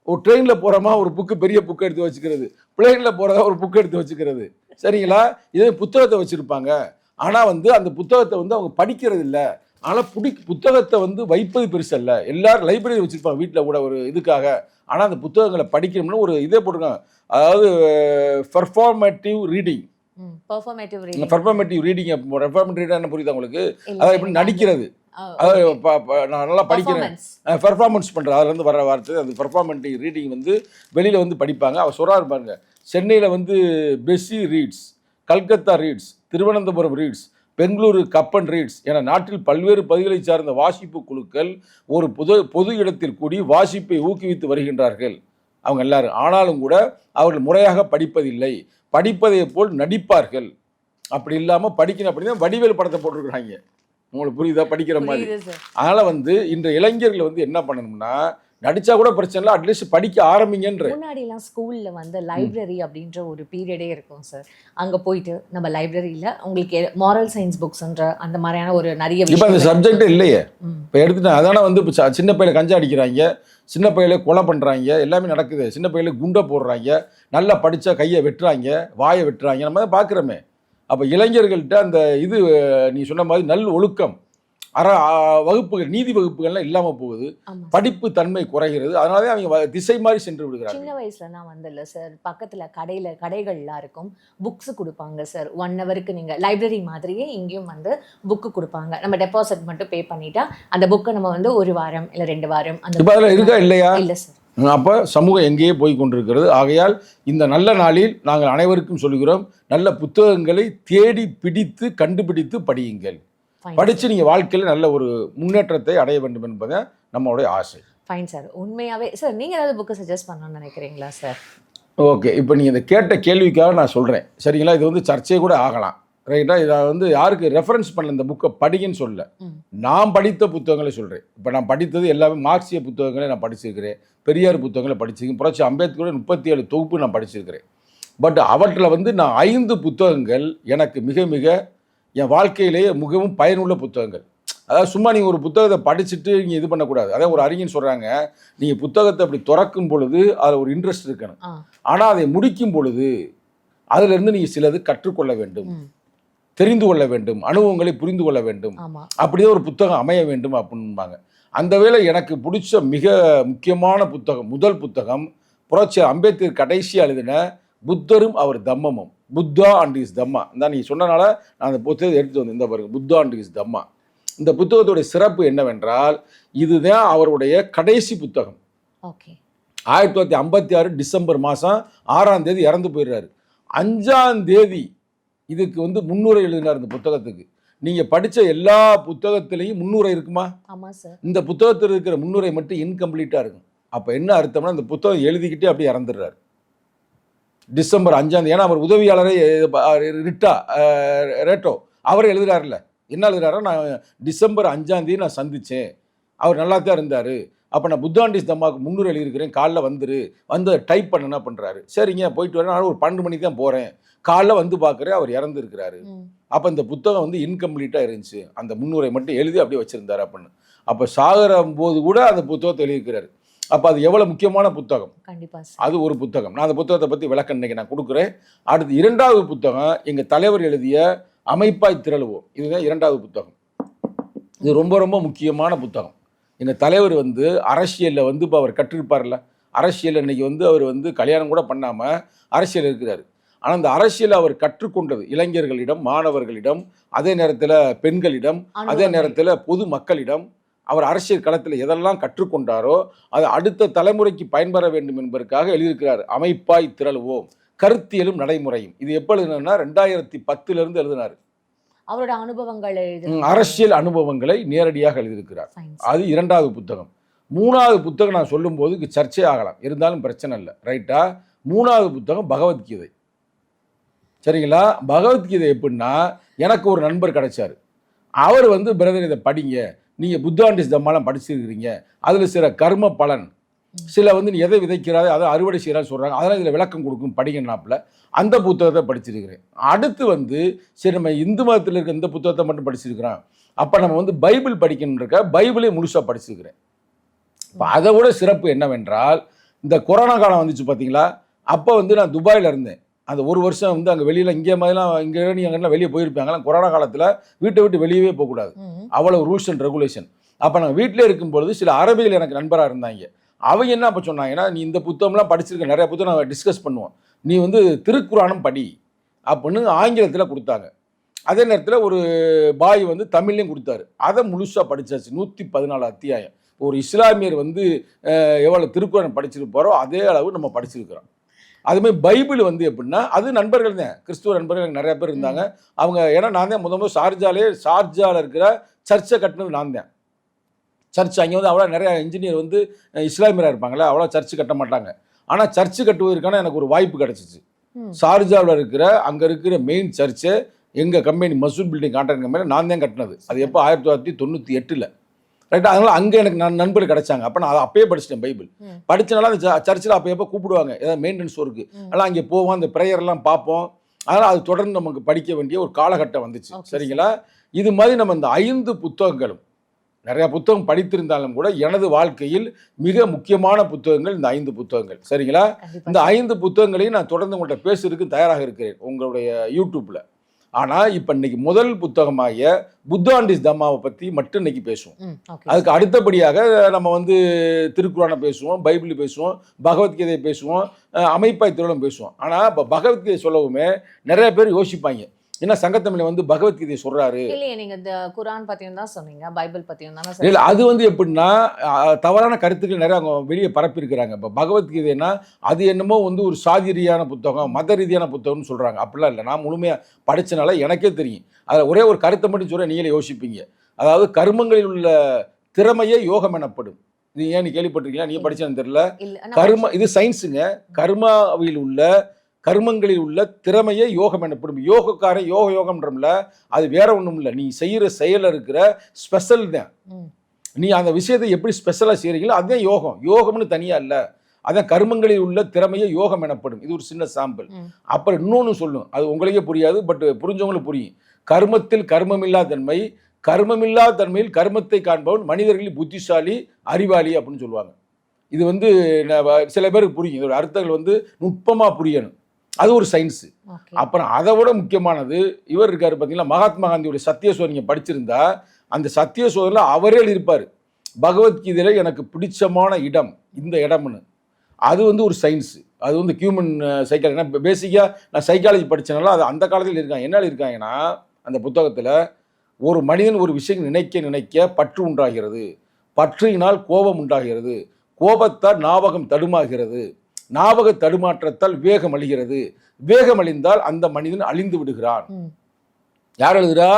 ஒரு ட்ரெயினில் போகிறோமா ஒரு புக்கு, பெரிய புக்கு எடுத்து வச்சுக்கிறது, பிளேனில் போகிறதா ஒரு புக்கு எடுத்து வச்சுக்கிறது, சரிங்களா? இதே புத்தகத்தை வச்சுருப்பாங்க. ஆனால் வந்து அந்த புத்தகத்தை வந்து அவங்க படிக்கிறது இல்லை. ஆனால் புத்தகத்தை வந்து வைப்பது பெருசல்ல. எல்லாரும் லைப்ரரி வச்சுருப்பாங்க வீட்டில் கூட ஒரு இதுக்காக. ஆனால் அந்த புத்தகங்களை படிக்கணும்னு ஒரு இதே போட்டிருக்காங்க. அதாவது பெர்ஃபார்மேட்டிவ் ரீடிங். பெர்ஃபார்மேட்டிவ் ரீடிங் என்ன புரியுதா உங்களுக்கு? அதாவது எப்படி நடிக்கிறது, அதாவது நான் நல்லா படிக்கிறேன், பெர்ஃபார்மன்ஸ் பண்ணுறேன், அதுலேருந்து வர வார்த்தை அந்த பெர்ஃபார்மேட்டிவ் ரீடிங் வந்து வெளியில் வந்து படிப்பாங்க. அவர் சொல்கிறாரு பாருங்க, சென்னையில் வந்து பெஸ்ஸி reads, Calcutta reads, Thiruvananthapuram reads, Bengaluru Cubbon reads என நாட்டில் பல்வேறு பகுதிகளை சார்ந்த வாசிப்பு குழுக்கள் ஒரு பொது இடத்தில் கூடி வாசிப்பை ஊக்குவித்து வருகின்றார்கள் அவங்க எல்லாரும். ஆனாலும் கூட அவர்கள் முறையாக படிப்பதில்லை. படிப்பதை போல் நடிப்பார்கள். அப்படி இல்லாமல் படிக்கணும் அப்படின்னா வடிவேல் படத்தை போட்டிருக்கிறாங்க. உங்களுக்கு புரியுதா? படிக்கிற மாதிரி. அதனால் இன்றைய இளைஞர்கள் என்ன பண்ணணும்னா, நடிச்சா கூட பிரச்சனை இல்லை, அட்லீஸ்ட் படிக்க ஆரம்பிங்கன்ற. முன்னாடிலாம் ஸ்கூல்ல லைப்ரரி அப்படின்ற ஒரு பீரியடே இருக்கும் சார். அங்க போயிட்டு நம்ம லைப்ரரியில உங்களுக்கு மாரல் சயின்ஸ் புக்ஸ்ன்ற அந்த மாதிரியான ஒரு நிறைய இப்போ அந்த சப்ஜெக்டே இல்லையே. இப்போ எடுத்துட்டேன். அதான இப்போ சின்ன பையில கஞ்சா அடிக்கிறாங்க, சின்ன பையில கொலை பண்ணுறாங்க, எல்லாமே நடக்குது. சின்ன பையில குண்டை போடுறாங்க, நல்லா படித்தா கையை வெட்டுறாங்க, வாயை வெட்டுறாங்க, நம்ம தான் பார்க்குறோமே. அப்போ இளைஞர்கள்ட்ட அந்த நீ சொன்ன மாதிரி நல் ஒழுக்கம் வகுப்புகள், நீதி வகுப்புகள்லாம் இல்லாமல் போகுது. படிப்பு தன்மை குறைகிறது. அதனாலே அவங்க திசை மாதிரி சென்று விடுகிறாங்க. சின்ன வயசுல நான் இல்ல சார், பக்கத்துல கடைகள்லாம் இருக்கும், புக்ஸ் கொடுப்பாங்க சார். 1 ஹவருக்கு நீங்க லைப்ரரி மாதிரியே இங்கேயும் புக்கு கொடுப்பாங்க. நம்ம டெபாசிட் மட்டும் பே பண்ணிட்டா அந்த புக்கை நம்ம 1 வாரம் இல்லை 2 வாரம் அந்த இப்போ அதில் இருக்கா இல்லையா? இல்லை சார். அப்போ சமூகம் எங்கேயே போய் கொண்டிருக்கிறது. ஆகையால் இந்த நல்ல நாளில் நாங்கள் அனைவருக்கும் சொல்கிறோம், நல்ல புத்தகங்களை தேடி பிடித்து கண்டுபிடித்து படியுங்கள். படித்து நீங்கள் வாழ்க்கையில் நல்ல ஒரு முன்னேற்றத்தை அடைய வேண்டும் என்பதை நம்மளுடைய ஆசை. Fine sir. உண்மையாகவே சார் நீங்கள் ஏதாவது புக்கு சஜஸ்ட் பண்ணணும்னு நினைக்கிறீங்களா சார்? ஓகே, இப்போ நீங்கள் இந்த கேட்ட கேள்விக்காக நான் சொல்கிறேன், சரிங்களா? இது சர்ச்சை கூட ஆகலாம், ரைட்டா? இதை யாருக்கு ரெஃபரன்ஸ் பண்ணல, இந்த புக்கை படிங்கன்னு சொல்ல, நான் படித்த புத்தகங்களை சொல்கிறேன். இப்போ நான் படித்தது எல்லாமே மார்க்சிய புத்தகங்களை நான் படிச்சிருக்கிறேன், பெரியார் புத்தகங்களை படிச்சிருக்கேன், புரட்சி அம்பேத்கரோட 37 தொகுப்பு நான் படிச்சிருக்கிறேன். பட் அவற்றில் நான் 5 புத்தகங்கள் எனக்கு மிக மிக என் வாழ்க்கையிலேயே மிகவும் பயனுள்ள புத்தகங்கள். அதாவது சும்மா நீங்கள் ஒரு புத்தகத்தை படிச்சுட்டு நீங்கள் இது பண்ணக்கூடாது. அதாவது ஒரு அறிஞர் சொல்கிறாங்க, நீங்கள் புத்தகத்தை அப்படி திறக்கும் பொழுது அதில் ஒரு இன்ட்ரெஸ்ட் இருக்கணும், ஆனால் அதை முடிக்கும் பொழுது அதிலிருந்து நீங்கள் சிலது கற்றுக்கொள்ள வேண்டும், தெரிந்து கொள்ள வேண்டும், அனுபவங்களை புரிந்து கொள்ள வேண்டும், அப்படியே ஒரு புத்தகம் அமைய வேண்டும் அப்படின்பாங்க. அந்த வேளை எனக்கு பிடிச்ச மிக முக்கியமான புத்தகம், முதல் புத்தகம் புரட்சி அம்பேத்கர் கடைசியாக எழுதின புத்தரும் அவர் தம்மமும், புத்தா அண்ட் இஸ் தம்மா. இந்த நீங்கள் சொன்னனால நான் அந்த புத்தகத்தை எடுத்து வந்தேன். இந்த பாருங்க, புத்தா அண்ட் இஸ் தம்மா. இந்த புத்தகத்துடைய சிறப்பு என்னவென்றால், இதுதான் அவருடைய கடைசி புத்தகம். 1956 டிசம்பர் மாதம் 6ஆம் தேதி இறந்து போயிடுறாரு. 5ஆம் தேதி இதுக்கு முன்னுரை எழுதினார். இந்த புத்தகத்துக்கு நீங்கள் படித்த எல்லா புத்தகத்திலையும் முன்னுரை இருக்குமா? ஆமாம் சார். இந்த புத்தகத்தில் இருக்கிற முன்னுரை மட்டும் இன்கம்ப்ளீட்டாக இருக்கும். அப்போ என்ன அர்த்தம்னா, இந்த புத்தகம் எழுதிக்கிட்டே அப்படியே இறந்துடுறாரு டிசம்பர் 5ஆம் தேதி. ஏன்னா அவர் உதவியாளரை ரேட்டோ அவர் எழுதுறாருல, என்ன எழுதுறாரோ, நான் டிசம்பர் 5ஆம் தேதி நான் சந்தித்தேன், அவர் நல்லா தான் இருந்தார், அப்போ நான் புத்தாண்டிஸ் தம்மாவுக்கு முன்னுரை எழுதியிருக்கிறேன், காலைல வந்து டைப் பண்ண என்ன பண்ணுறாரு, சரிங்க போயிட்டு வரேன், நான் ஒரு 12 மணிக்கு தான் போகிறேன், காலைல பார்க்குறேன் அவர் இறந்துருக்கிறாரு. அப்போ இந்த புத்தகம் இன்கம்ப்ளீட்டாக இருந்துச்சு, அந்த முன்னுரை மட்டும் எழுதி அப்படியே வச்சுருந்தாரு அப்படின்னு. அப்போ சாகிற போது கூட அந்த புத்தகத்தை எழுதியிருக்கிறாரு. அப்போ அது எவ்வளோ முக்கியமான புத்தகம். அது ஒரு புத்தகம். நான் அந்த புத்தகத்தை பற்றி விளக்கம் இன்னைக்கு நான் கொடுக்குறேன். அடுத்து 2வது புத்தகம் எங்கள் தலைவர் எழுதிய அமைப்பாய் திரளுவோம். இதுதான் 2வது புத்தகம். இது ரொம்ப ரொம்ப முக்கியமான புத்தகம். எங்கள் தலைவர் அரசியலில் இப்போ அவர் கற்றிருப்பார்ல, அரசியல் இன்னைக்கு அவர் கல்யாணம் கூட பண்ணாமல் அரசியல் இருக்கிறார். ஆனால் அந்த அரசியல் அவர் கற்றுக்கொண்டது இளைஞர்களிடம், மாணவர்களிடம், அதே நேரத்தில் பெண்களிடம், அதே நேரத்தில் பொது மக்களிடம் அவர் அரசியல் களத்தில் எதெல்லாம் கற்றுக்கொண்டாரோ அது அடுத்த தலைமுறைக்கு பயன்பெற வேண்டும் என்பதற்காக எழுதியிருக்கிறார். அமைப்பாய் திரளுவோம், கருத்தியலும் நடைமுறையும். இது எப்போ எழுதினா 2010 எழுதினார். அவரோட அனுபவங்களை, அரசியல் அனுபவங்களை நேரடியாக எழுதியிருக்கிறார். அது 2வது புத்தகம். 3வது புத்தகம் நான் சொல்லும்போது சர்ச்சை ஆகலாம், இருந்தாலும் பிரச்சனை இல்லை, ரைட்டா? 3வது புத்தகம் பகவத்கீதை. சரிங்களா? பகவத்கீதை எப்படின்னா, எனக்கு ஒரு நண்பர் கிடைச்சார். அவர் பிரதர் இதை படிங்க, நீங்கள் புத்தாண்டிஸ் தம்மாலாம் படிச்சிருக்கிறீங்க, அதில் சில கர்ம பலன், சில நீ எதை விதைக்கிறாரு அதை அறுவடை செய்கிறான்னு சொல்கிறாங்க, அதெல்லாம் இதில் விளக்கம் கொடுக்கும், படிங்கன்னாப்பில் அந்த புத்தகத்தை படிச்சிருக்கிறேன். அடுத்து சரி நம்ம இந்து மதத்தில் இருக்க இந்த புத்தகத்தை மட்டும் படிச்சிருக்கிறோம், அப்போ நம்ம பைபிள் படிக்கணுன்ற பைபிளே முழுசாக படிச்சிருக்கிறேன். இப்போ அதை விட சிறப்பு என்னவென்றால், இந்த கொரோனா காலம் வந்துச்சு பார்த்தீங்களா, அப்போ நான் துபாயில் இருந்தேன். அந்த ஒரு வருஷம் அங்கே வெளியில் இங்கே மாதிரிலாம் இங்கே நீங்கள் வெளியே போயிருப்பாங்கலாம். கொரோனா காலத்தில் வீட்டை விட்டு வெளியவே போகக்கூடாது, அவ்வளோ ரூல்ஸ் அண்ட் ரெகுலேஷன். அப்போ நாங்கள் வீட்டிலே இருக்கும்பொழுது சில அரபிகள் எனக்கு நண்பராக இருந்தாங்க. அவங்க என்ன அப்போ சொன்னாங்கன்னா, நீ இந்த புத்தகம்லாம் படிச்சிருக்க, நிறைய புத்தகம் நாங்கள் டிஸ்கஸ் பண்ணுவோம், நீ திருக்குறானும் படி அப்படின்னு ஆங்கிலத்தில் கொடுத்தாங்க. அதே நேரத்தில் ஒரு பாய் தமிழ்லையும் கொடுத்தாரு. அதை முழுசாக படித்தாச்சு. 114 அத்தியாயம். ஒரு இஸ்லாமியர் எவ்வளோ திருக்குறான் படிச்சிருப்பாரோ அதே அளவு நம்ம படிச்சிருக்கிறோம். அதுமாதிரி பைபிள் எப்படின்னா, அது நண்பர்கள் தான், கிறிஸ்துவ நண்பர்கள் எனக்கு நிறைய பேர் இருந்தாங்க. அவங்க ஏன்னா நான் தான் முதல் ஷார்ஜாவில் இருக்கிற சர்ச்சை கட்டினது நான் தான். சர்ச் அங்கே அவ்வளோ நிறையா இன்ஜினியர் இஸ்லாமியராக இருப்பாங்களே, அவ்வளோ சர்ச்சு கட்ட மாட்டாங்க. ஆனால் சர்ச்சு கட்டுவதற்கான எனக்கு ஒரு வாய்ப்பு கிடச்சிச்சு. ஷார்ஜாவில் இருக்கிற அங்கே இருக்கிற மெயின் சர்ச்சை எங்கள் company Masood building contract company நான் தான் கட்டினது. அது எப்போ 1998 ரைட்டா. அதனால அங்கே எனக்கு நண்பர்கள் கிடைச்சாங்க. அப்போ நான் அதை அப்பயே படிச்சிட்டேன். பைபிள் படிச்சனால அந்த சர்ச்சில் அப்போ எப்போ கூப்பிடுவாங்க ஏதாவது மெயின்டெனன்ஸ் ஒர்க்கு, அதெல்லாம் அங்கே போவோம், அந்த ப்ரேயர்லாம் பார்ப்போம். அதனால் அது தொடர்ந்து நமக்கு படிக்க வேண்டிய ஒரு காலகட்டம் வந்துச்சு. சரிங்களா. இது மாதிரி நம்ம இந்த 5 புத்தகங்களும் நிறையா புத்தகம் படித்திருந்தாலும் கூட எனது வாழ்க்கையில் மிக முக்கியமான புத்தகங்கள் இந்த 5 புத்தகங்கள். சரிங்களா. இந்த 5 புத்தகங்களையும் நான் தொடர்ந்து உங்கள்கிட்ட பேசுறதுக்கு தயாராக இருக்கிறேன் உங்களுடைய யூடியூப்பில். ஆனால் இப்போ இன்னைக்கு முதல் புத்தகமாகிய புத்தாண்டிஸ் தம்மாவை பற்றி மட்டும் இன்னைக்கு பேசுவோம். அதுக்கு அடுத்தபடியாக நம்ம வந்து திருக்குறானை பேசுவோம், பைபிள் பேசுவோம், பகவத்கீதை பேசுவோம், அமைப்பாய் திருவிழம் பேசுவோம். ஆனால் இப்போ பகவத்கீதை சொல்லவுமே நிறைய பேர் யோசிப்பாங்க, ஏன்னா சங்கத்தமிழில் வந்து பகவத்கீதையை சொல்றாரு. இல்லையே, நீங்க இந்த குரான் பத்தியும் தான் சொன்னீங்க, பைபிள் பத்தியும் தானே. இல்லை, அது வந்து எப்படின்னா தவறான கருத்துக்கள் நிறைய அவங்க வெளியே பரப்பி இருக்கிறாங்க. இப்போ பகவத்கீதைன்னா அது என்னமோ வந்து ஒரு சாதி ரீதியான புத்தகம், மத ரீதியான புத்தகம்னு சொல்றாங்க. அப்படிலாம் இல்லை. நான் முழுமையாக படிச்சனால எனக்கே தெரியும். அதில் ஒரே ஒரு கருத்தை மட்டும் சொல்ல நீங்களே யோசிப்பீங்க. அதாவது கர்மங்களில் உள்ள திறமையே யோகம் எனப்படும். இது ஏன் நீ கேள்விப்பட்டிருக்கீங்களா? நீ படிச்சேன்னு தெரியல. கர்ம இது சயின்ஸுங்க. கர்மாவில் உள்ள கர்மங்களில் உள்ள திறமையே யோகம் எனப்படும். யோகக்காரன் யோகம்ன்றம்ல அது வேற ஒன்றும் இல்லை. நீ செய்கிற செயலில் இருக்கிற ஸ்பெஷல் தான். நீ அந்த விஷயத்தை எப்படி ஸ்பெஷலாக செய்கிறீங்களோ அதுதான் யோகம். யோகம்னு தனியாக இல்லை, அதான் கர்மங்களில் உள்ள திறமையே யோகம் எனப்படும். இது ஒரு சின்ன சாம்பிள். அப்புறம் இன்னொன்று சொல்லும், அது உங்களுக்கே புரியாது, பட் புரிஞ்சவங்களுக்கு புரியும். கர்மத்தில் கர்மமில்லா தன்மை, கர்மமில்லா தன்மையில் கர்மத்தை காண்பவன் மனிதர்களில் புத்திசாலி, அறிவாளி அப்படின்னு சொல்லுவாங்க. இது வந்து சில பேருக்கு புரியும். இதோட அர்த்தங்கள் வந்து நுட்பமாக புரியணும். அது ஒரு சயின்ஸு. அப்புறம் அதை விட முக்கியமானது இவர் இருக்காரு பார்த்தீங்களா, மகாத்மா காந்தியோட சத்தியசோதனை நீங்கள் படிச்சிருந்தா அந்த சத்தியசோதனையில் அவரே இருப்பார் பகவத்கீதையில் எனக்கு பிடிச்சமான இடம் இந்த இடம்னு. அது வந்து ஒரு சயின்ஸு. அது வந்து ஹியூமன் சைக்காலஜி. ஏன்னா பேசிக்காக நான் சைக்காலஜி படித்தனால அது அந்த காலத்தில் இருக்காங்க. என்ன இருக்காங்கன்னா அந்த புத்தகத்தில் ஒரு மனிதன் ஒரு விஷயம் நினைக்க நினைக்க பற்று உண்டாகிறது, பற்றினால் கோபம் உண்டாகிறது, கோபத்தால் ஞாபகம் தடுமாகிறது, ஞாபக தடுமாற்றத்தால் வேகம் அழிகிறது, வேகம் அழிந்தால் அந்த மனிதன் அழிந்து விடுகிறான். யார் எழுதுறா?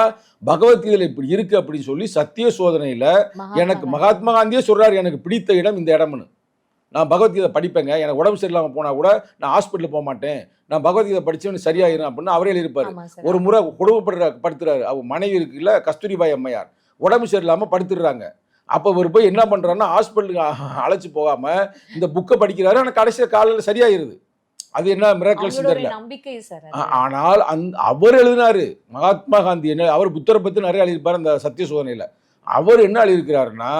பகவத்கீதையில் இப்படி இருக்கு அப்படின்னு சொல்லி சத்திய சோதனையில எனக்கு மகாத்மா காந்தியே சொல்றாரு எனக்கு பிடித்த இடம் இந்த இடம்னு. நான் பகவத்கீதை படிப்பேங்க, எனக்கு உடம்பு சரியில்லாமல் போனா கூட நான் ஹாஸ்பிட்டல் போக மாட்டேன், நான் பகவத்கீதை படிச்சவனு சரியாயிரும் அப்படின்னு அவரே எழுதியிருப்பாரு. ஒரு முறை படுத்துறாரு அவங்க மனைவி இருக்குல்ல கஸ்தூரிபாய் அம்மையார், உடம்பு சரியில்லாமல் படுத்துடுறாங்க. அப்போ இவர் போய் என்ன பண்ணுறாருன்னா ஹாஸ்பிட்டலுக்கு அழைச்சி போகாமல் இந்த புக்கை படிக்கிறாரு. ஆனால் கடைசியில் காலையில் சரியாயிருது. அது என்ன மிராக்கிள்ஸ் தெரியல. ஆனால் அவர் எழுதினாரு மகாத்மா காந்தி என்ன, அவர் புத்தரை பற்றி நிறைய எழுதியிருப்பார் அந்த சத்திய சோதனையில். அவர் என்ன எழுதியிருக்கிறாருன்னா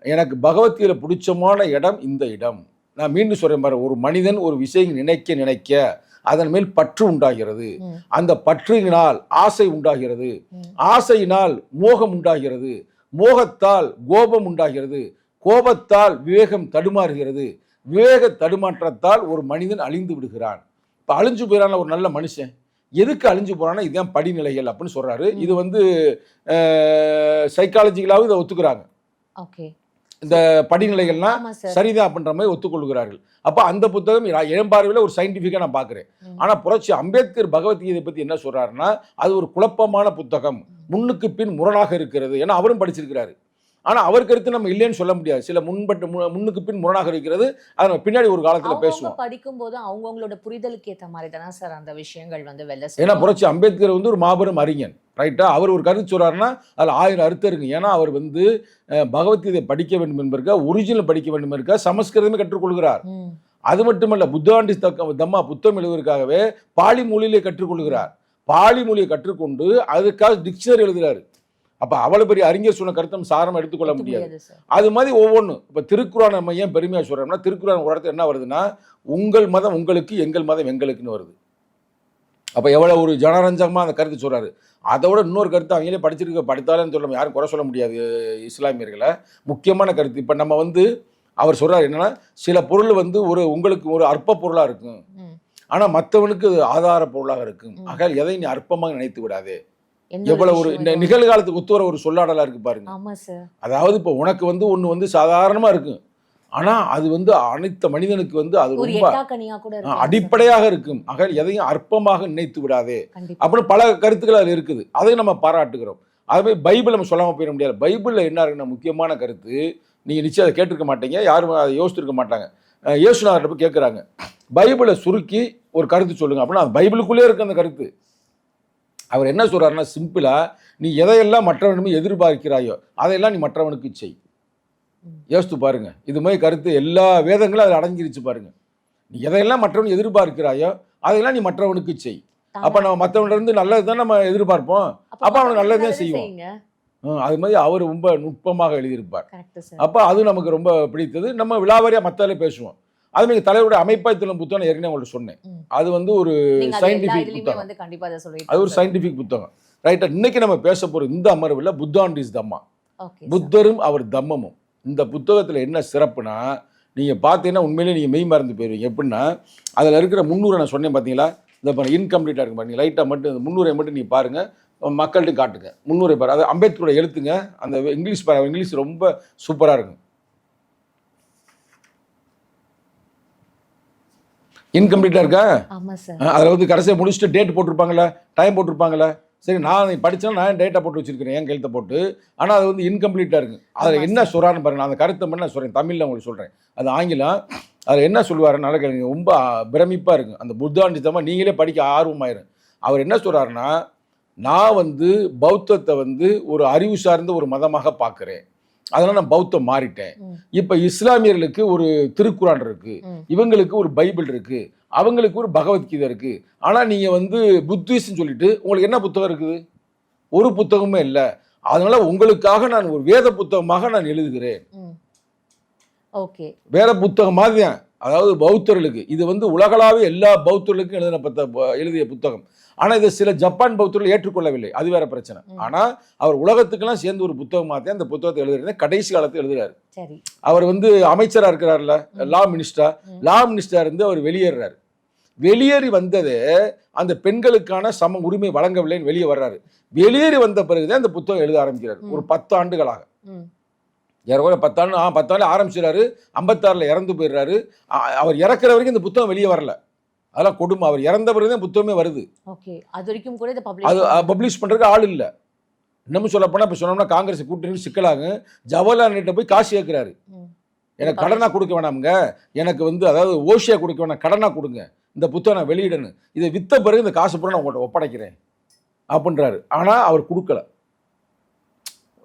எனக்கு பகவத்கீதை பிடிச்சமான இடம் இந்த இடம். நான் மீண்டும் சொல்கிறேன் பாரு, ஒரு மனிதன் ஒரு விஷயம் நினைக்க நினைக்க அதன் மேல் பற்று உண்டாகிறது, அந்த பற்றினால் ஆசை உண்டாகிறது, ஆசையினால் மோகம் உண்டாகிறது, மோகத்தால் கோபம் உண்டாகிறது, கோபத்தால் விவேகம் தடுமாறுகிறது, விவேக தடுமாற்றத்தால் ஒரு மனிதன் அழிந்து விடுகிறான். இப்போ அழிஞ்சு போயிடான ஒரு நல்ல மனுஷன் எதுக்கு அழிஞ்சு போறான்னா இதுதான் படிநிலைகள் அப்படின்னு சொல்றாரு. இது வந்து சைக்காலஜிக்கலாகவும் இதை ஒத்துக்கிறாங்க. இந்த படிநிலைகள்லாம் சரிதான் அப்படின்ற மாதிரி ஒத்துக்கொள்கிறார்கள். அப்போ அந்த புத்தகம் என் பார்வையில் ஒரு சயின்டிஃபிக்காக நான் பார்க்குறேன். ஆனால் புரட்சி அம்பேத்கர் பகவத்கீதை பற்றி என்ன சொல்கிறாருன்னா அது ஒரு குழப்பமான புத்தகம், முன்னுக்கு பின் முரணாக இருக்கிறது. ஏன்னா அவரும் படிச்சிருக்கிறாரு. ஆனால் அவர் கருத்து நம்ம இல்லைன்னு சொல்ல முடியாது. சில முன்னுக்கு பின் முரணாக இருக்கிறது. அதை நம்ம பின்னாடி ஒரு காலத்தில் பேசுவோம். படிக்கும்போது அவங்களோட புரிதலுக்கு ஏற்ற மாதிரி தானே சார் அந்த விஷயங்கள் வந்து வெளில. ஏன்னா புரட்சி அம்பேத்கர் வந்து ஒரு மாபெரும் அறிஞன், ரைட்டா. அவர் ஒரு கருத்து சொல்றாருன்னா அதில் 1000 அர்த்தம் இருக்கு. ஏன்னா அவர் வந்து பகவத்கீதை படிக்க வேண்டும் என்பதற்காக, ஒரிஜினல் படிக்க வேண்டும் என்பதற்காக சமஸ்கிருதமே கற்றுக்கொள்கிறார். அது மட்டுமல்ல, புத்தாண்டிஸ் தம்மா புத்தகம் எழுதுவதற்காகவே பாலி மொழியிலே கற்றுக்கொள்கிறார். பாலி மொழியை கற்றுக்கொண்டு அதுக்காக டிக்ஷனரி எழுதுகிறாரு. அப்போ அவ்வளோ பெரிய அறிஞர் சொன்ன கருத்தம் சாரமாக எடுத்துக்கொள்ள முடியாது. அது மாதிரி ஒவ்வொன்றும். இப்போ திருக்குறான் நம்ம ஏன் பெருமையாக சொல்கிறோம்னா, திருக்குறான் ஒரு இடத்துல என்ன வருதுன்னா உங்கள் மதம் உங்களுக்கு, எங்கள் மதம் எங்களுக்குன்னு வருது. அப்போ எவ்வளோ ஒரு ஜனரஞ்சகமாக அந்த கருத்து சொல்கிறாரு. அதோட இன்னொரு கருத்து அவங்களே படித்தாலும் சொல்ல யாரும் குறை சொல்ல முடியாது இஸ்லாமியர்களை. முக்கியமான கருத்து இப்போ நம்ம வந்து அவர் சொல்கிறார் என்னன்னா, சில பொருள் வந்து உங்களுக்கு ஒரு அற்ப பொருளாக இருக்கும், ஆனால் மற்றவனுக்கு ஆதார பொருளாக இருக்கும். ஆக எதை நீ அற்பமாக நினைத்து விடாதே. எவ்வளவு ஒரு இந்த நிகழ்காலத்துக்கு ஒத்துவர ஒரு சொல்லாடலா இருக்கு பாருங்க. அதாவது இப்போ உனக்கு வந்து ஒன்று வந்து சாதாரணமா இருக்கும், ஆனா அது வந்து அனைத்து மனிதனுக்கு வந்து அது ரொம்ப அடிப்படையாக இருக்கும். ஆக எதையும் அற்பமாக நினைத்து விடாதே அப்படின்னு பல கருத்துக்கள் அதில் இருக்குது. அதையும் நம்ம பாராட்டுகிறோம். அதுவே பைபிள் நம்ம சொல்லாமல் போயிட முடியாது. பைபிளில் என்ன இருக்குன்னா முக்கியமான கருத்து, நீங்கள் நிச்சயம் அதை கேட்டிருக்க மாட்டீங்க, யாரும் அதை யோசிச்சிருக்க மாட்டாங்க. இயேசுநாதர்கிட்ட போய் கேட்குறாங்க, பைபிளை சுருக்கி ஒரு கருத்து சொல்லுங்க அப்படின்னா அது பைபிளுக்குள்ளே இருக்கு அந்த கருத்து. அவர் என்ன சொல்றாருன்னா சிம்பிளா, நீ எதையெல்லாம் மற்றவனிடமே எதிர்பார்க்கிறாயோ அதையெல்லாம் நீ மற்றவனுக்கு செய். யோசித்து பாருங்க. இது மாதிரி கருத்து எல்லா வேதங்களும் அதில் அடங்கிருச்சு பாருங்க. நீ எதையெல்லாம் மற்றவன் எதிர்பார்க்கிறாயோ அதையெல்லாம் நீ மற்றவனுக்கு செய். அப்ப நம்ம மற்றவனிலிருந்து நல்லது தான் நம்ம எதிர்பார்ப்போம். அப்ப அவனுக்கு நல்லதே செய்வோம். அது மாதிரி அவர் ரொம்ப நுட்பமாக எழுதியிருப்பார். அப்ப அது நமக்கு ரொம்ப பிடித்தது. நம்ம விலாவாரியா மத்தாலே பேசுவோம். அது மாதிரி தலைவருடைய அமைப்பாய்த்தலும் புத்தகம் ஏற்கனவே உங்கள்ட்ட சொன்னேன். அது வந்து ஒரு சயின்டிபிக் புத்தகம். அது ஒரு சயின்டிபிக் புத்தகம். ரைட்டா. இன்னைக்கு நம்ம பேச போற இந்த அமர்வில் புத்தா அண்ட் இஸ் தம்மா, புத்தரும் அவர் தம்மமும். இந்த புத்தகத்தில் என்ன சிறப்புனா, நீங்க பார்த்தீங்கன்னா உண்மையிலேயே நீங்க மெய் மறந்து போயிருவீங்க. எப்படின்னா அதில் இருக்கிற 300 நான் சொன்னேன் பார்த்தீங்களா, இந்த பாருங்க இன்கம்ப்ளீட்டாக இருக்கு பாருங்க. லைட்டாக மட்டும் இந்த 300 மட்டும் நீ பாருங்க, மக்கள்கிட்ட காட்டுங்க. 300 பாரு. அது அம்பேத்கரோட எழுத்துங்க. அந்த இங்கிலீஷ் பாரு, இங்கிலீஷ் ரொம்ப சூப்பராக இருக்கும். இன்கம்ப்ளீட்டாக இருக்கா? அதில் வந்து கடைசியாக முடிச்சுட்டு டேட் போட்டிருப்பாங்களே, டைம் போட்டிருப்பாங்களே. சரி, நான் படித்தேன்னா நான் டேட்டா போட்டு வச்சிருக்கிறேன், என் கையெழுத்தை போட்டு. ஆனால் அது வந்து இன்கம்ப்ளீட்டாக இருக்குது. அதில் என்ன சொல்கிறான்னு பாருங்க. நான் அந்த கருத்தை மட்டும் நான் சொல்கிறேன், தமிழில் உங்களுக்கு சொல்கிறேன். அது ஆங்கிலம். அதில் என்ன சொல்லுவாருன்னால கேளுங்க, ரொம்ப பிரமிப்பாக இருக்குது. அந்த புத்தாண்டித்தமாக நீங்களே படிக்க ஆர்வமாயிரும். அவர் என்ன சொல்கிறாருன்னா, நான் வந்து பௌத்தத்தை வந்து ஒரு அறிவு சார்ந்த ஒரு மதமாக பார்க்குறேன், அதனால நான் பௌத்தம் மாறிட்டேன். இப்ப இஸ்லாமியர்களுக்கு ஒரு திருக்குரான் இருக்கு, இவங்களுக்கு ஒரு பைபிள் இருக்கு, அவங்களுக்கு ஒரு பகவத்கீதை இருக்கு. ஆனா நீங்க வந்து புத்திஸ்ட்னு சொல்லிட்டு உங்களுக்கு என்ன புத்தகம் இருக்குது? ஒரு புத்தகமே இல்லை. அதனால உங்களுக்காக நான் ஒரு வேத புத்தகமாக நான் எழுதுகிறேன். வேத புத்தகம் மாதிரி தான். அதாவது பௌத்தர்களுக்கு இது வந்து உலகளாவே எல்லா பௌத்தர்களுக்கும் எழுதிய புத்தகம். ஆனா இதை சில ஜப்பான் பௌத்தர்கள் ஏற்றுக்கொள்ளவில்லை, அது வேற பிரச்சனை. ஆனா அவர் உலகத்துக்கெல்லாம் சேர்ந்து ஒரு புத்தகமாக தான் அந்த புத்தகத்தை எழுதுறது. கடைசி காலத்தில் எழுதுறாரு. அவர் வந்து அமைச்சரா இருக்கிறார்ல, லா மினிஸ்டர் இருந்து அவர் வெளியேறாரு. வெளியேறி வந்தது அந்த பெண்களுக்கான சம உரிமை வழங்கவில்லைன்னு வெளியே வர்றாரு. வெளியேறி வந்த பிறகுதான் அந்த புத்தகம் எழுத ஆரம்பிக்கிறார். ஒரு 10 ஆண்டுகளாக, 10 ஆண்டு ஆரம்பிச்சிடாரு. 56 இறந்து போயிடுறாரு. அவர் இறக்குற வரைக்கும் இந்த புத்தகம் வெளியே வரல. அதெல்லாம் கொடுமை. அவர் இறந்த பிறகுதான் புத்தகமே வருது. அது பப்ளிஷ் பண்றதுக்கு ஆள் இல்லை. இன்னமும் சொல்ல போனா, இப்ப சொன்னோம்னா காங்கிரஸ் கூட்டணி சிக்கலாகும். ஜவஹர்லால் நேரு போய் காசு கேட்கிறாரு, எனக்கு கடனா கொடுக்க வேணாமுங்க, எனக்கு வந்து அதாவது ஓஷியா கொடுக்க வேணாம், கடனா கொடுங்க, இந்த புத்தகம் நான் வெளியிடணும், இதை வித்த பிறகு இந்த காசு பூரா நான் உங்கள்கிட்ட ஒப்படைக்கிறேன் அப்படின்றாரு. ஆனா அவர் கொடுக்கல.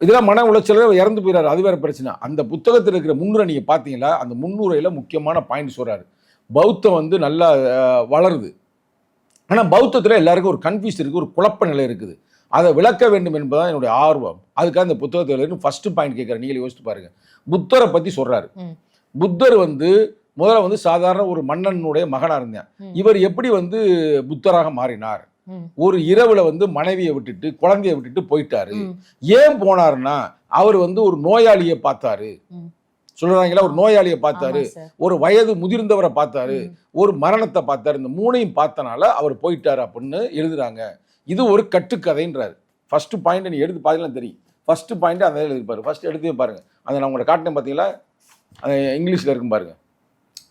இதெல்லாம் மன உளைச்சல இறந்து போயிறாரு. அது வேற பிரச்சனை. அந்த புத்தகத்தில் இருக்கிற 300 நீங்க பாத்தீங்களா, அந்த 300 முக்கியமான பாயிண்ட் சொல்றாரு. பௌத்தம் வந்து நல்லா வளருது. ஆனால் பௌத்தத்தில் எல்லாருக்கும் ஒரு கன்ஃபியூஸ் இருக்குது, ஒரு குழப்ப நிலை இருக்குது. அதை விளக்க வேண்டும் என்பதுதான் என்னுடைய ஆர்வம். அதுக்காக இந்த புத்தகத்தில் ஃபர்ஸ்ட் பாயிண்ட் கேட்குறேன். நீங்களே யோசித்து பாருங்க. புத்தரை பற்றி சொல்கிறாரு. புத்தர் வந்து முதல்ல வந்து சாதாரண ஒரு மன்னனுடைய மகனாக இருந்தேன். இவர் எப்படி வந்து புத்தராக மாறினார்? ஒரு இரவுல வந்து மனைவியை விட்டுட்டு குழந்தைய விட்டுட்டு போயிட்டாரு. ஏன் போனாருன்னா, அவர் வந்து ஒரு நோயாளியை பார்த்தாரு. சொல்றாங்களா, ஒரு நோயாளியை பார்த்தாரு, ஒரு வயது முதிர்ந்தவரை பார்த்தாரு, ஒரு மரணத்தை பார்த்தாரு. இந்த 3ஐயும் பார்த்தனால அவர் போயிட்டாரு அப்படின்னு எழுதுறாங்க. இது ஒரு கட்டுக்கதைன்றாரு. ஃபர்ஸ்ட் பாயிண்ட் நீ எடுத்து பார்த்தீங்கன்னா தெரியும். ஃபர்ஸ்ட் பாயிண்ட் அந்த எழுதிப்பாரு. ஃபர்ஸ்ட் எடுத்து பாருங்க. அதை நான் உங்களை காட்டினேன் பார்த்தீங்களா, அது இங்கிலீஷ்ல இருக்கும் பாருங்க.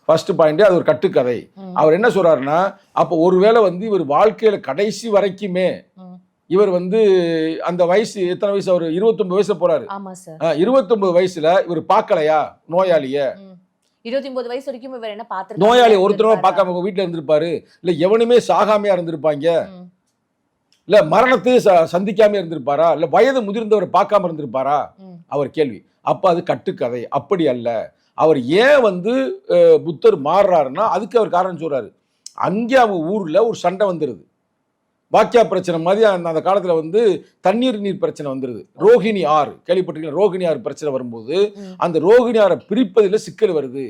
ஃபர்ஸ்ட் பாயிண்ட் அது ஒரு கட்டுக்கதை. அவர் என்ன சொல்றாருன்னா, அப்போ ஒருவேளை வந்து இவர் வாழ்க்கையில கடைசி வரைக்குமே இவர் வந்து அந்த வயசு எத்தனை வயசு, அவர் 29 வயசுல போறாரு. 29 வயசுல இவர் பார்க்கலையா நோயாளிய? 29 வயசு வரைக்கும் இவர் என்ன பார்த்து நோயாளி ஒருத்தரமா பார்க்காம வீட்டுல இருந்திருப்பாரு? இல்ல எவனுமே சாகாமையா இருந்திருப்பாங்க? இல்ல மரணத்தையும் சந்திக்காம இருந்திருப்பாரா? இல்ல வயது முதிர்ந்தவரை பார்க்காம இருந்திருப்பாரா? அவர் கேள்வி. அப்ப அது கட்டுக்கதை. அப்படி அல்ல. அவர் ஏன் வந்து புத்தர் மாறுறாருன்னா அதுக்கு அவர் காரணம் சொல்றாரு. அங்கே அவங்க ஊர்ல ஒரு சண்டை வந்துருது. வாக்கியா பிரச்சனை மாதிரி அந்த காலத்துல வந்து நீர் பிரச்சனை வந்துருது. ரோஹிணி ஆறு கேள்விப்பட்டிருக்கீங்க? ரோஹிணி ஆறு பிரச்சனை வரும்போது அந்த ரோஹிணி ஆறை பிரிப்பதில் சிக்கல் வருது.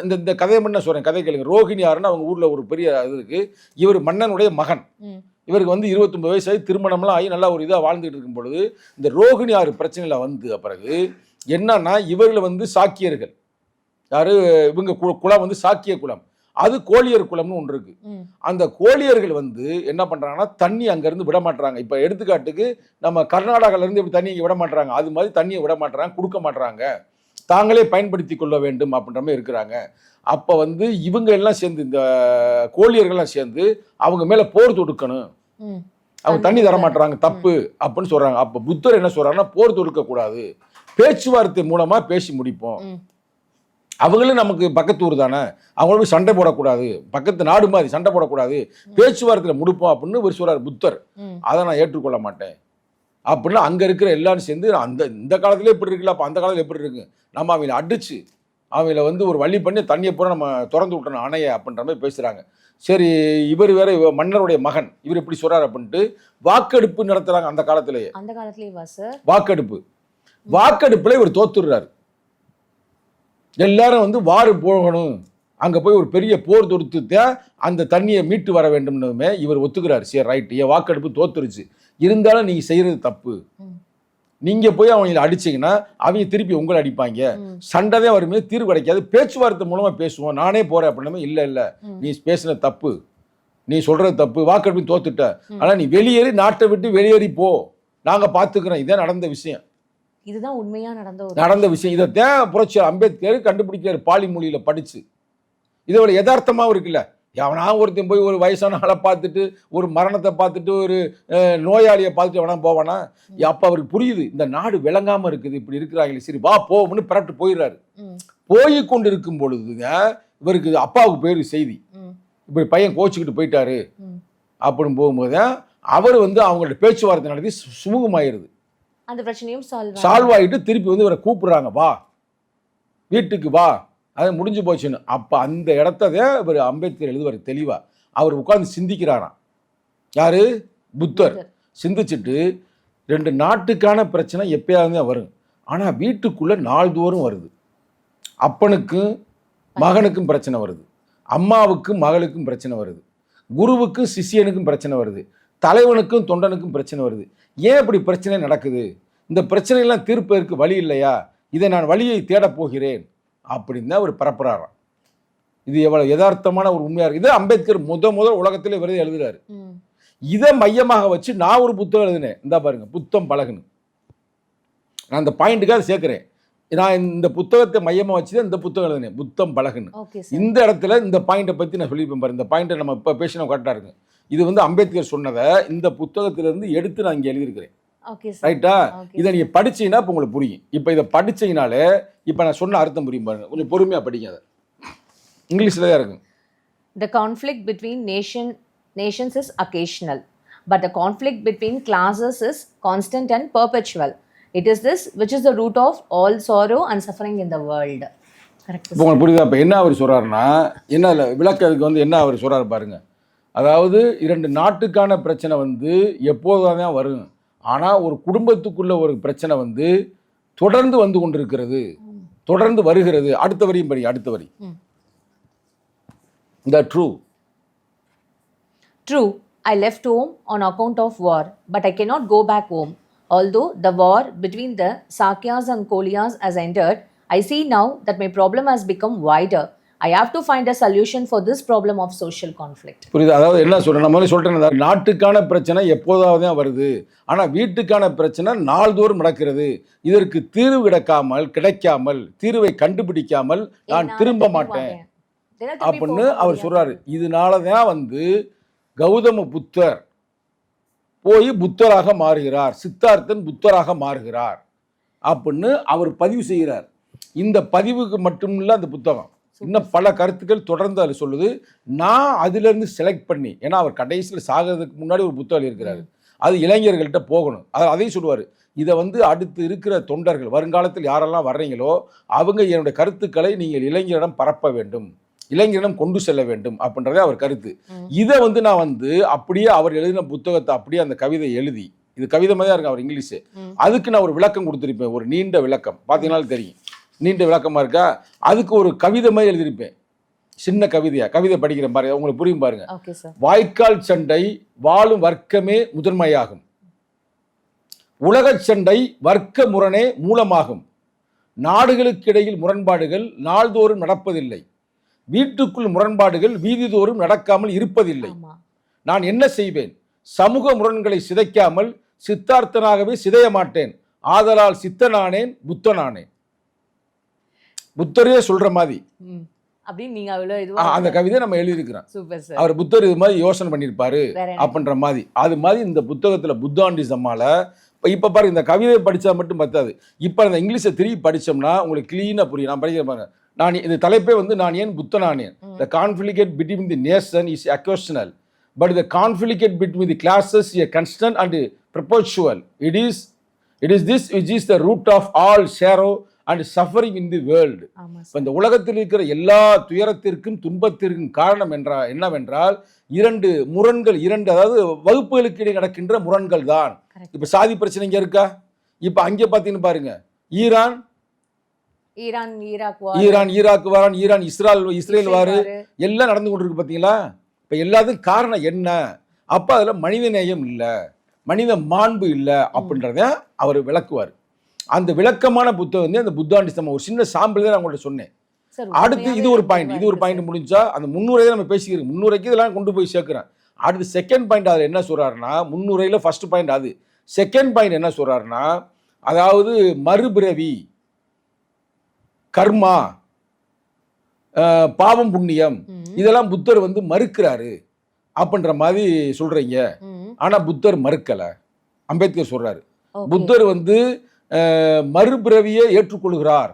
இந்த கதையை மட்டும் நான் சொல்றேன், கதை கேளுங்க. ரோஹிணி ஆறுன்னு அவங்க ஊர்ல ஒரு பெரிய இது இருக்கு. இவர் மன்னனுடைய மகன். இவருக்கு வந்து 29 வயசு ஆகி திருமணம்லாம் ஆகி நல்லா ஒரு இதாக வாழ்ந்துட்டு இருக்கும் பொழுது இந்த ரோஹிணி ஆறு பிரச்சனையில வந்து பிறகு என்னன்னா, இவர்கள் வந்து சாக்கியர்கள். யாரு இவங்க குலம் வந்து சாக்கிய குலம். அது கோழியர் குலம்னு ஒன்று இருக்கு. அந்த கோழியர்கள் வந்து என்ன பண்றாங்கன்னா, தண்ணி அங்கிருந்து விட மாட்டாங்க. இப்ப எடுத்துக்காட்டுக்கு நம்ம கர்நாடகால இருந்து எப்படி தண்ணி விட மாட்டாங்க, அது மாதிரி தண்ணியை விட மாட்டாங்க, கொடுக்க மாட்டாங்க, தாங்களே பயன்படுத்தி கொள்ள வேண்டும் அப்படின்ற மாதிரி இருக்கிறாங்க. அப்ப வந்து இவங்க எல்லாம் சேர்ந்து, இந்த கோழியர்கள்லாம் சேர்ந்து அவங்க மேல போர் தொடுக்கணும், அவங்க தண்ணி தர மாட்டாங்க, தப்பு அப்படின்னு சொல்றாங்க. அப்ப புத்தர் என்ன சொல்றாருன்னா, போர் தொடுக்க கூடாது, பேச்சுவார்த்தை மூலமா பேசி முடிப்போம் அவங்களும் நமக்கு பக்கத்து ஊர் தானே, அவங்களும் போய் சண்டை போடக்கூடாது, பக்கத்து நாடு மாதிரி சண்டை போடக்கூடாது, பேச்சுவார்த்தையில் முடிப்போம் அப்படின்னு ஒரு சொல்றார் புத்தர். அதை நான் ஏற்றுக்கொள்ள மாட்டேன் அப்படின்னா அங்கே இருக்கிற எல்லாரும் சேர்ந்து இந்த காலத்திலே இப்படி இருக்குல்ல, அப்போ அந்த காலத்தில் எப்படி இருக்கு, நம்ம அவங்கள அடிச்சு அவங்கள வந்து ஒரு வழி பண்ணி தண்ணியை பூரா நம்ம திறந்து விட்டணும் அணைய அப்படின்ற மாதிரி பேசுகிறாங்க. சரி, இவர் வேற மன்னருடைய மகன், இவர் இப்படி சொல்றாரு அப்படின்ட்டு வாக்கெடுப்பு நடத்துறாங்க அந்த காலத்திலேயே. அந்த காலத்திலேயே சார் வாக்கெடுப்புல இவர் தோத்துடுறாரு. எல்லாரும் வந்து வாரு போகணும், அங்கே போய் ஒரு பெரிய போர் தொடுத்து தான் அந்த தண்ணியை மீட்டு வர வேண்டும்னுமே இவர் ஒத்துக்கிறார். சரி ரைட், என் வாக்கெடுப்பு தோத்துருச்சு, இருந்தாலும் நீங்கள் செய்கிறது தப்பு, நீங்கள் போய் அவங்களை அடிச்சிங்கன்னா அவங்க திருப்பி உங்களை அடிப்பாங்க, சண்டை தான் வருமே, தீர்வு கிடைக்காது, பேச்சுவார்த்தை மூலமாக பேசுவோம், நானே போகிறேன் அப்படின்னா இல்லை நீ பேசுன தப்பு, நீ சொல்கிறது தப்பு, வாக்கெடுப்பு தோத்துட்ட, ஆனால் நீ வெளியேறி நாட்டை விட்டு வெளியேறி போ, நாங்கள் பார்த்துக்கிறோம். இதான் நடந்த விஷயம், இதுதான் உண்மையா நடந்த விஷயம். இதைத்தான் புரட்சியாளர் அம்பேத்கர் கண்டுபிடிக்கிறார் பாலி மொழியில் படித்து. இதோட யதார்த்தமாகவும் இருக்குல்ல, அவனா ஒருத்தன் போய் ஒரு வயசான ஆளை பார்த்துட்டு, ஒரு மரணத்தை பார்த்துட்டு, ஒரு நோயாளியை பார்த்துட்டு அவனா போவானா? அப்போ அவருக்கு புரியுது இந்த நாடு விளங்காமல் இருக்குது, இப்படி இருக்கிறாங்களே, சரி வா போன்னு பரட்டு போயிடுறாரு. போய் கொண்டு இருக்கும் பொழுதுங்க இவருக்கு அப்பாவுக்கு பேர் செய்தி, இப்படி பையன் கோச்சிக்கிட்டு போயிட்டாரு அப்படின்னு போகும்போது அவர் வந்து அவங்கள்ட்ட பேச்சுவார்த்தை நடத்தி சுமூகமாயிருது. அந்த பிரச்சனையும் சால்வ் ஆகிட்டு திருப்பி வந்து இவரை கூப்பிடுறாங்க, வா வீட்டுக்கு வா, அது முடிஞ்சு போச்சுன்னு. அப்போ அந்த இடத்ததே இவர் அம்பேத்கர் எழுதுவார் தெளிவாக. அவர் உட்கார்ந்து சிந்திக்கிறாராம். யாரு? புத்தர். சிந்திச்சுட்டு 2 நாட்டுக்கான பிரச்சனை எப்பயாவது தான் வரும், ஆனால் வீட்டுக்குள்ளே நாள்தோறும் வருது. அப்பனுக்கும் மகனுக்கும் பிரச்சனை வருது, அம்மாவுக்கும் மகளுக்கும் பிரச்சனை வருது, குருவுக்கும் சிஷியனுக்கும் பிரச்சனை வருது, தலைவனுக்கும் தொண்டனுக்கும் பிரச்சனை வருது. ஏன் இப்படி பிரச்சனை நடக்குது? இந்த பிரச்சனையெல்லாம் தீர்ப்பதற்கு வழி இல்லையா? இதை நான் வழியை தேடப் போகிறேன் அப்படின்னு தான் அவர் பரப்புறாராம். இது எவ்வளவு யதார்த்தமான ஒரு உண்மையாக இருக்குது. அம்பேத்கர் முதல் உலகத்திலே விருது எழுதுறாரு. இதை மையமாக வச்சு நான் ஒரு புத்தகம் எழுதினேன், இந்த பாருங்க, புத்தம் பழகுன்னு. நான் அந்த பாயிண்ட்டுக்காக சேர்க்கிறேன். நான் இந்த புத்தகத்தை மையமாக வச்சு தான் இந்த புத்தகம் எழுதினேன், புத்தம் பழகுன்னு. இந்த இடத்துல இந்த பாயிண்டை பற்றி நான் சொல்லியிருப்பேன் பாருங்க. இந்த பாயிண்டை நம்ம இப்போ பேசினா கரெக்டாக இருக்கு. இது வந்து அம்பேத்கர் சொன்னதை இந்த புத்தகத்திலிருந்து எடுத்து நான் இங்கே எழுதியிருக்கிறேன். ரைட்டா? இதை நீங்கள் படிச்சீங்கன்னா இப்போ உங்களுக்கு புரியும். இப்போ இதை படிச்சீங்கனாலே இப்போ நான் சொன்ன அர்த்தம் புரியும் பாருங்க. கொஞ்சம் பொறுமையாக படிங்க. அதை இங்கிலீஷில் தான் இருக்கு. The conflict between nations is occasional, but the conflict between classes is constant and perpetual. It is this which is the root of all sorrow and suffering in the world. Correct. இப்போ உங்களுக்கு புரியுதா? இப்போ என்ன அவர் சொல்கிறாருன்னா, என்ன விளக்கத்துக்கு வந்து என்ன அவர் சொல்கிறாரு பாருங்க. அதாவது 2 நாட்டுக்கான பிரச்சனை வந்து எப்போதும் தான் வரும், ஆனால் ஒரு குடும்பத்துக்குள்ள ஒரு பிரச்சனை வந்து தொடர்ந்து வந்து கொண்டிருக்கிறது, தொடர்ந்து வருகிறது. அடுத்த வரியும் படி, அடுத்த வரி. The true, I left home on account of war, but I cannot go back home. Although the war between the Sakyas and Koliyas has ended, I see now that my problem has become wider. I have to find a solution for this problem of social conflict. புரியுது? அதாவது என்ன சொல்றேன், நான் முதல்ல சொல்றேன், நாட்டுக்கான பிரச்சனை எப்போதாவது தான் வருது, ஆனால் வீட்டுக்கான பிரச்சனை நாள்தோறும் நடக்கிறது. இதற்கு தீர்வு கிடைக்காமல் தீர்வை கண்டுபிடிக்காமல் நான் திரும்ப மாட்டேன் அப்படின்னு அவர் சொல்றாரு. இதனால தான் வந்து கௌதம புத்தர் போய் புத்தராக மாறுகிறார், சித்தார்த்தன் புத்தராக மாறுகிறார் அப்படின்னு அவர் பதிவு செய்கிறார். இந்த பதிவுக்கு மட்டும் இல்லை அந்த புத்தகம், இன்னும் பல கருத்துக்கள் தொடர்ந்து அதில் சொல்லுது. நான் அதிலிருந்து செலக்ட் பண்ணி, ஏன்னா அவர் கடைசியில் சாகிறதுக்கு முன்னாடி ஒரு புத்தகம் இருக்கிறாரு, அது இளைஞர்கள்ட்ட போகணும், அதையும் சொல்லுவார். இதை வந்து அடுத்து இருக்கிற தொண்டர்கள், வருங்காலத்தில் யாரெல்லாம் வர்றீங்களோ அவங்க என்னுடைய கருத்துக்களை நீங்கள் இளைஞரிடம் பரப்ப வேண்டும், இளைஞரிடம் கொண்டு செல்ல வேண்டும் அப்படின்றதே அவர் கருத்து. இதை வந்து நான் வந்து அப்படியே அவர் எழுதின புத்தகத்தை அப்படியே அந்த கவிதை எழுதி, இது கவிதை மாதிரி இருக்கு அவர் இங்கிலீஷு, அதுக்கு நான் ஒரு விளக்கம் கொடுத்துருப்பேன், ஒரு நீண்ட விளக்கம். பார்த்தீங்கன்னாலும் தெரியும், நீண்ட விளக்கமாக இருக்கா. அதுக்கு ஒரு கவிதை மாதிரி எழுதியிருப்பேன், சின்ன கவிதை படிக்கிறேன் பாருங்க, உங்களுக்கு புரியும் பாருங்க. வாய்க்கால் சண்டை வாழும் வர்க்கமே முதன்மையாகும், உலக சண்டை வர்க்க முரணே மூலமாகும், நாடுகளுக்கு இடையில் முரண்பாடுகள் நாள்தோறும் நடப்பதில்லை, வீட்டுக்குள் முரண்பாடுகள் வீதிதோறும் நடக்காமல் இருப்பதில்லை. நான் என்ன செய்வேன்? சமூக முரண்களை சிதைக்காமல் சித்தார்த்தனாகவே சிதைய மாட்டேன், ஆதலால் சித்தனானேன் புத்தனானேன். புத்தரே சொல்ற மாதிரி அந்த கவிதை நம்ம எழுதியிருக்கிறோம். அவர் புத்தர் இது மாதிரி யோசனை பண்ணியிருப்பாரு அப்படின்ற மாதிரி. அது மாதிரி இந்த புத்தகத்துல புத்தாண்டிசம்மால இப்ப பாருங்க, இந்த கவிதை படிச்சா மட்டும் பத்தாது, இப்ப இந்த இங்கிலீஷை திரும்பி படிச்சோம்னா உங்களுக்கு கிளீனா புரியும். நான் படிக்கிறேன் பாருங்க. இது தலைப்பே வந்து நான் ஏன் புத்தனானேன். The conflict between the nation is occasional but the conflict between the classes a constant and perpetual. It is this which is the root of all sorrow and suffering in the world. இப்போ இந்த உலகத்தில் இருக்கிற எல்லா துயரத்திற்கும் துன்பத்திற்கும் காரணம் என்னவென்றால் இரண்டு முரண்கள், அதாவது வகுப்புகளுக்கு இடையே நடக்கின்ற முரண்கள் தான். இப்போ சாதி பிரச்சனை இங்கே இருக்கா? இப்போ அங்கே பார்த்தீங்கன்னு பாருங்க, ஈராக் வாரான், இஸ்ரேல் வாரு எல்லாம் நடந்து கொண்டிருக்கு பார்த்தீங்களா? இப்போ எல்லாத்துக்கும் காரணம் என்ன? அப்போ அதில் மனித நேயம் இல்லை, மனித மாண்பு இல்லை அப்படின்றத அவர் விளக்குவார். அந்த விளக்கமான புத்தகம் வந்து அந்த புத்தாண்டிசம் ஒரு சின்ன சாம்பிள் தான் நான் உங்கள்கிட்ட சொன்னேன். அடுத்து இது ஒரு பாயிண்ட் முடிஞ்சா அந்த முன்னுரையை நம்ம பேசிக்கிறோம். முன்னுரைக்கு இதெல்லாம் கொண்டு போய் சேர்க்கிறேன். அடுத்து செகண்ட் பாயிண்ட் அதில் என்ன சொல்றாருன்னா, முன்னுரையில் ஃபர்ஸ்ட் பாயிண்ட் அது, செகண்ட் பாயிண்ட் என்ன சொல்றாருன்னா, அதாவது மறுபிறவி, கர்மா, பாவம் புண்ணியம் இதெல்லாம் புத்தர் வந்து மறுக்கிறாரு அப்படின்ற மாதிரி சொல்றீங்க. ஆனா புத்தர் மறுக்கல. அம்பேத்கர் சொல்றாரு புத்தர் வந்து மறுபிறவியை ஏற்றுக்கொள்கிறார்.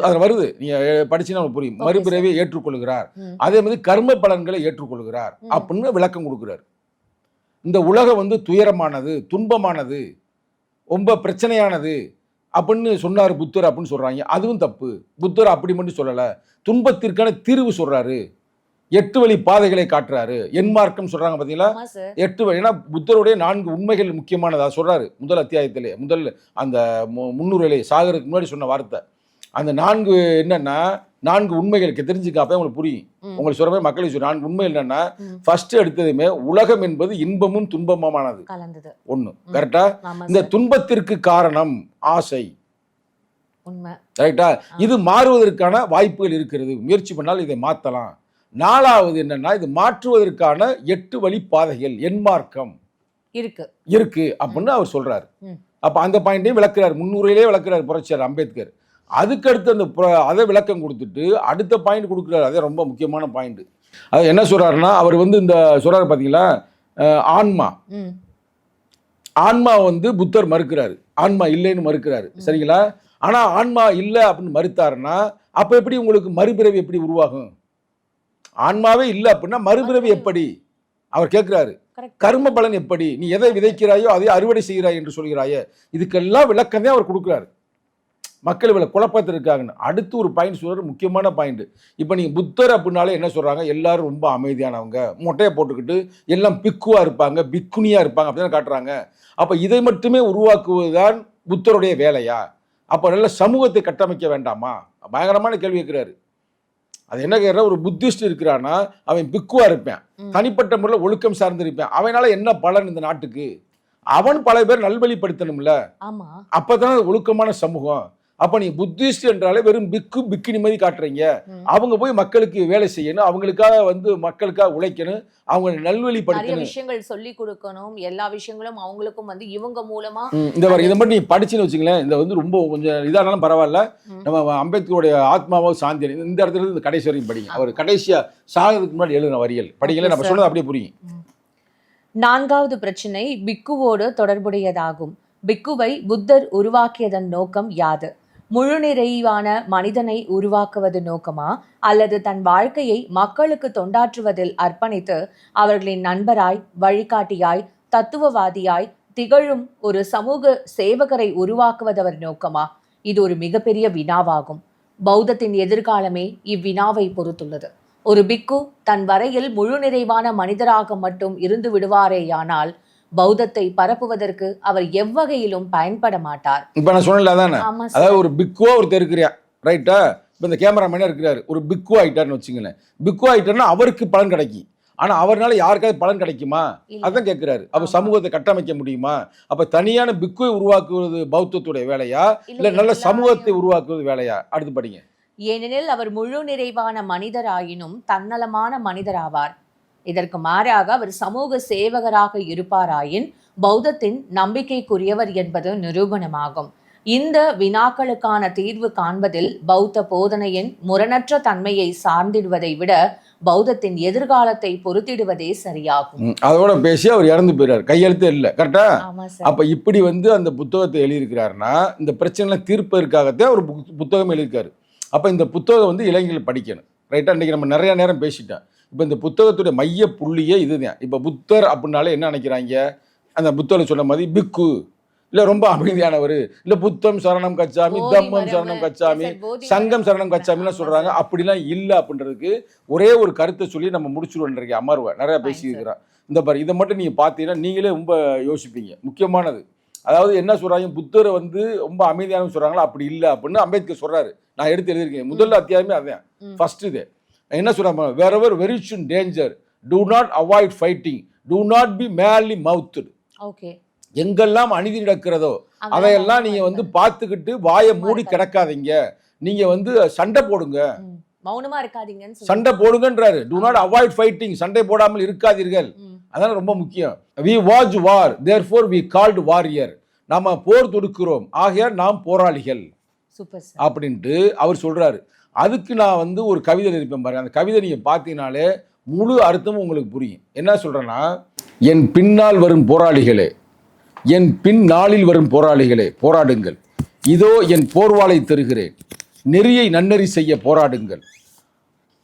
அதுல வருது, நீங்க படிச்சீங்கன்னா புரியும். மறுபிறவியை ஏற்றுக்கொள்கிறார், அதே மாதிரி கர்ம பலன்களை ஏற்றுக்கொள்கிறார் அப்படின்னு விளக்கம் கொடுக்கிறார். இந்த உலகம் வந்து துயரமானது, துன்பமானது, ரொம்ப பிரச்சனையானது அப்படின்னு சொன்னார் புத்தர் அப்படின்னு சொல்றாங்க. அதுவும் தப்பு. புத்தர் அப்படி மட்டும் சொல்லல, துன்பத்திற்கான தீர்வு சொல்றாரு, 8 வழி பாதைகளை காட்டுறாரு. என்மார்க்கம் சொல்றாங்க பாத்தீங்களா, 8 வழி. ஏன்னா புத்தருடைய 4 உண்மைகள் முக்கியமானதா சொல்றாரு முதல் அத்தியாயத்திலே, முதல் அந்த முன்னுரையிலே சாகருக்கு முன்னாடி சொன்ன வார்த்தை. அந்த 4 என்னன்னா 4 உண்மைகளுக்கு தெரிஞ்சுக்காப்ப உங்களுக்கு புரியும். உங்களுக்கு சொல்ற மக்களுக்கு 4 உண்மை என்னன்னா, ஃபர்ஸ்ட் எடுத்ததுமே உலகம் என்பது இன்பமும் துன்பமானது ஒண்ணு. கரெக்டா? இந்த துன்பத்திற்கு காரணம் ஆசை. ரைட்டா? இது மாறுவதற்கான வாய்ப்புகள் இருக்கிறது, முயற்சி பண்ணால் இதை மாற்றலாம். 4வது என்னன்னா, இது மாற்றுவதற்கான 8 வழி பாதைகள், என்மார்க்கம் இருக்கு அப்படின்னு அவர் சொல்றாரு. அப்ப அந்த பாயிண்டையும் விளக்குறாரு, முன்னுரையிலே விளக்குறாரு புரட்சியாளர் அம்பேத்கர். அதுக்கடுத்து அந்த அதை விளக்கம் கொடுத்துட்டு அடுத்த பாயிண்ட் கொடுக்குறாரு. அதே ரொம்ப முக்கியமான பாயிண்ட். அது என்ன சொல்றாருன்னா, அவர் வந்து இந்த சொல்றாரு பாத்தீங்களா, ஆன்மா வந்து புத்தர் மறுக்கிறாரு, ஆன்மா இல்லைன்னு மறுக்கிறாரு. சரிங்களா? ஆனா ஆன்மா இல்லை அப்படின்னு மறுத்தாருன்னா அப்ப எப்படி உங்களுக்கு மறுபிறவி எப்படி உருவாகும்? ஆன்மாவே இல்லை அப்படின்னா மறுபிறவி எப்படி? அவர் கேட்கிறாரு. கர்ம பலன் எப்படி? நீ எதை விதைக்கிறாயோ அதை அறுவடை செய்கிறாய் என்று சொல்கிறாயே. இதுக்கெல்லாம் விளக்கம் தான் அவர் கொடுக்குறாரு. மக்கள் இவ்வளவு குழப்பத்தில் இருக்காங்கன்னு. அடுத்து ஒரு பாயிண்ட் சொல்ற, முக்கியமான பாயிண்ட். இப்போ நீங்க புத்தர் அப்படின்னாலே என்ன சொல்றாங்க, எல்லாரும் ரொம்ப அமைதியானவங்க, மொட்டையை போட்டுக்கிட்டு எல்லாம் பிக்குவா இருப்பாங்க, பிக்குனியா இருப்பாங்க அப்படின்னு காட்டுறாங்க. அப்ப இதை மட்டுமே உருவாக்குவதுதான் புத்தருடைய வேலையா? அப்ப நல்ல சமூகத்தை கட்டமைக்க வேண்டாமா? பயங்கரமான கேள்வி கேட்கிறாரு. அது என்ன கேட்குற, ஒரு புத்திஸ்ட் இருக்கிறான்னா அவன் பிக்குவா இருப்பான், தனிப்பட்ட முறையில் ஒழுக்கம் சார்ந்து இருப்பான். அவனால என்ன பலன் இந்த நாட்டுக்கு? அவன் பல பேர் நல்வழிப்படுத்தணும்ல, அப்பதான் ஒழுக்கமான சமூகம். அப்ப நீ புத்திஸ்ட் என்றாலே வெறும் பிக்கு நிம்மதி காட்டுறீங்க. அவங்க போய் மக்களுக்கு வேலை செய்யணும், அவங்களுக்காக வந்து மக்களுக்காக உழைக்கணும், அவங்க நல்வழிப்படுத்தணும், விஷயங்கள் சொல்லி கொடுக்கணும். எல்லா விஷயங்களும் அவங்களுக்கும் வந்து இவங்க மூலமா இந்த மாதிரி இதை மட்டும் நீ படிச்சுன்னு வச்சுங்களேன், இந்த வந்து ரொம்ப கொஞ்சம் இதானாலும் பரவாயில்ல. நம்ம அம்பேத்கருடைய ஆத்மாவோ சாந்தி இந்த இடத்துல இருந்து கடைசி வரைக்கும் படிங்க. அவர் கடைசியா சாகிறதுக்கு முன்னாடி எழுதின வரிகள் படிக்கல, நம்ம சொல்றது அப்படியே புரியும். 4வது பிரச்சனை பிக்குவோடு தொடர்புடையதாகும். பிக்குவை புத்தர் உருவாக்கியதன் நோக்கம் யாது? முழு நிறைவான மனிதனை உருவாக்குவது நோக்கமா, அல்லது தன் வாழ்க்கையை மக்களுக்கு தொண்டாற்றுவதில் அர்ப்பணித்து அவர்களின் நண்பராய், வழிகாட்டியாய், தத்துவவாதியாய் திகழும் ஒரு சமூக சேவகரை உருவாக்குவதவர் நோக்கமா? இது ஒரு மிகப்பெரிய வினாவாகும். பௌத்தத்தின் எதிர்காலமே இவ்வினாவை பொறுத்துள்ளது. ஒரு பிக்கு தன் வரையில் முழு நிறைவான மனிதராக மட்டும் இருந்து விடுவாரேயானால் பௌத்தத்தை பரப்புவதற்கு அவர் எவ்வகையிலும் பயன்பட மாட்டார். இப்ப நான் சொன்னல தானே, அதாவது ஒரு பிக்குவா ஒருத்தர் இருக்கிறியா, ரைட்டா? இப்ப இந்த கேமராமேனே இருக்கிறாரு, ஒரு பிக்கு ஆயிட்டாருன்னு வச்சுங்களேன். பிக்கு ஆயிட்டாருன்னா அவருக்கு பலன் கிடைக்கும். ஆனா அவர்னால யாருக்காவது பலன் கிடைக்குமா? அதான் கேட்கிறாரு. அப்ப சமூகத்தை கட்டமைக்க முடியுமா? அப்ப தனியான பிக்குவை உருவாக்குவது பௌத்தத்துடைய வேலையா, இல்ல நல்ல சமூகத்தை உருவாக்குவது வேலையா? அடுத்து படிங்க. ஏனெனில் அவர் முழு நிறைவான மனிதராயினும் தன்னலமான மனிதராவார். இதற்கு மாறாக அவர் சமூக சேவகராக இருப்பாராயின் பௌத்தத்தின் நம்பிக்கைக்குரியவர் என்பது நிரூபணமாகும். இந்த வினாக்களுக்கான தீர்வு காண்பதில் பௌத்த போதனையின் முரணற்ற தன்மையை சார்ந்திடுவதை விட பௌத்தத்தின் எதிர்காலத்தை பொறுத்திடுவதே சரியாகும். அதோட பேசி அவர் இறந்து போயிறாரு, கையெழுத்து இல்லை. கரெக்டா? அப்ப இப்படி வந்து அந்த புத்தகத்தை எழுதியிருக்கிறாருன்னா இந்த பிரச்சனை தீர்ப்பதற்காகத்தான் ஒரு புத்தகம் எழுதியிருக்காரு. அப்போ இந்த புத்தகம் வந்து இளைஞர்கள் படிக்கணும். ரைட்டாக இன்றைக்கி நம்ம நிறையா நேரம் பேசிட்டோம். இப்போ இந்த புத்தகத்துடைய மைய புள்ளியே இதுதான். இப்போ புத்தர் அப்படின்னாலே என்ன நினைக்கிறாங்க, அந்த புத்தர் சொன்ன மாதிரி பிக்கு இல்லை ரொம்ப அமைதியானவர், இல்லை புத்தம் சரணம் கச்சாமி, தம்மம் சரணம் கச்சாமி, சங்கம் சரணம் கச்சாமிலாம் சொல்கிறாங்க. அப்படிலாம் இல்லை அப்படின்றதுக்கு ஒரே ஒரு கருத்தை சொல்லி நம்ம முடிச்சுடுவோன்றீங்க. அமர்வை நிறையா பேசியிருக்கிறோம். இந்த பாரு, இதை மட்டும் நீங்கள் பார்த்தீங்கன்னா நீங்களே ரொம்ப யோசிப்பீங்க. முக்கியமானது அதாவது என்ன சொல்கிறாங்க, புத்தரை வந்து ரொம்ப அமைதியானு சொல்கிறாங்களா, அப்படி இல்லை அப்படின்னு அம்பேத்கர் சொல்கிறாரு. நான் எடுத்து எழுதியிருக்கேன். முதல்ல அத்தியாயமே அதுதான் ஃபர்ஸ்ட். இது என்ன சொல்கிறாங்க, wherever very soon danger, do not avoid fighting, do not be merely mouthed. Okay, எங்கெல்லாம் அநீதி நடக்கிறதோ அதையெல்லாம் நீங்க வந்து பார்த்துக்கிட்டு வாயை மூடி கிடக்காதீங்க, நீங்க வந்து சண்டை போடுங்க, மௌனமா இருக்காதீங்கன்னு சண்டை போடுங்கன்றாரு. do not avoid fighting, சண்டை போடாமல் இருக்காதீர்கள். அதான் ரொம்ப முக்கியம். we wage war, therefore we called warrior. நாம போர் தொடுக்கிறோம், ஆகையால் நாம் போராளிகள் அப்படின்ட்டு அவர் சொல்றாரு. அதுக்கு நான் வந்து ஒரு கவிதை எழுதிப்பேன் பாருங்க. அந்த கவிதை நீங்க பார்த்தீங்கனாலே முழு அர்த்தமும் உங்களுக்கு புரியும். என்ன சொல்றேன்னா, என் பின்னால் வரும் போராளிகளே, என் பின் நாளில் வரும் போராளிகளே, போராடுங்கள். இதோ என் போர்வாளை தருகிறேன், நெறியை நன்னறி செய்ய போராடுங்கள்.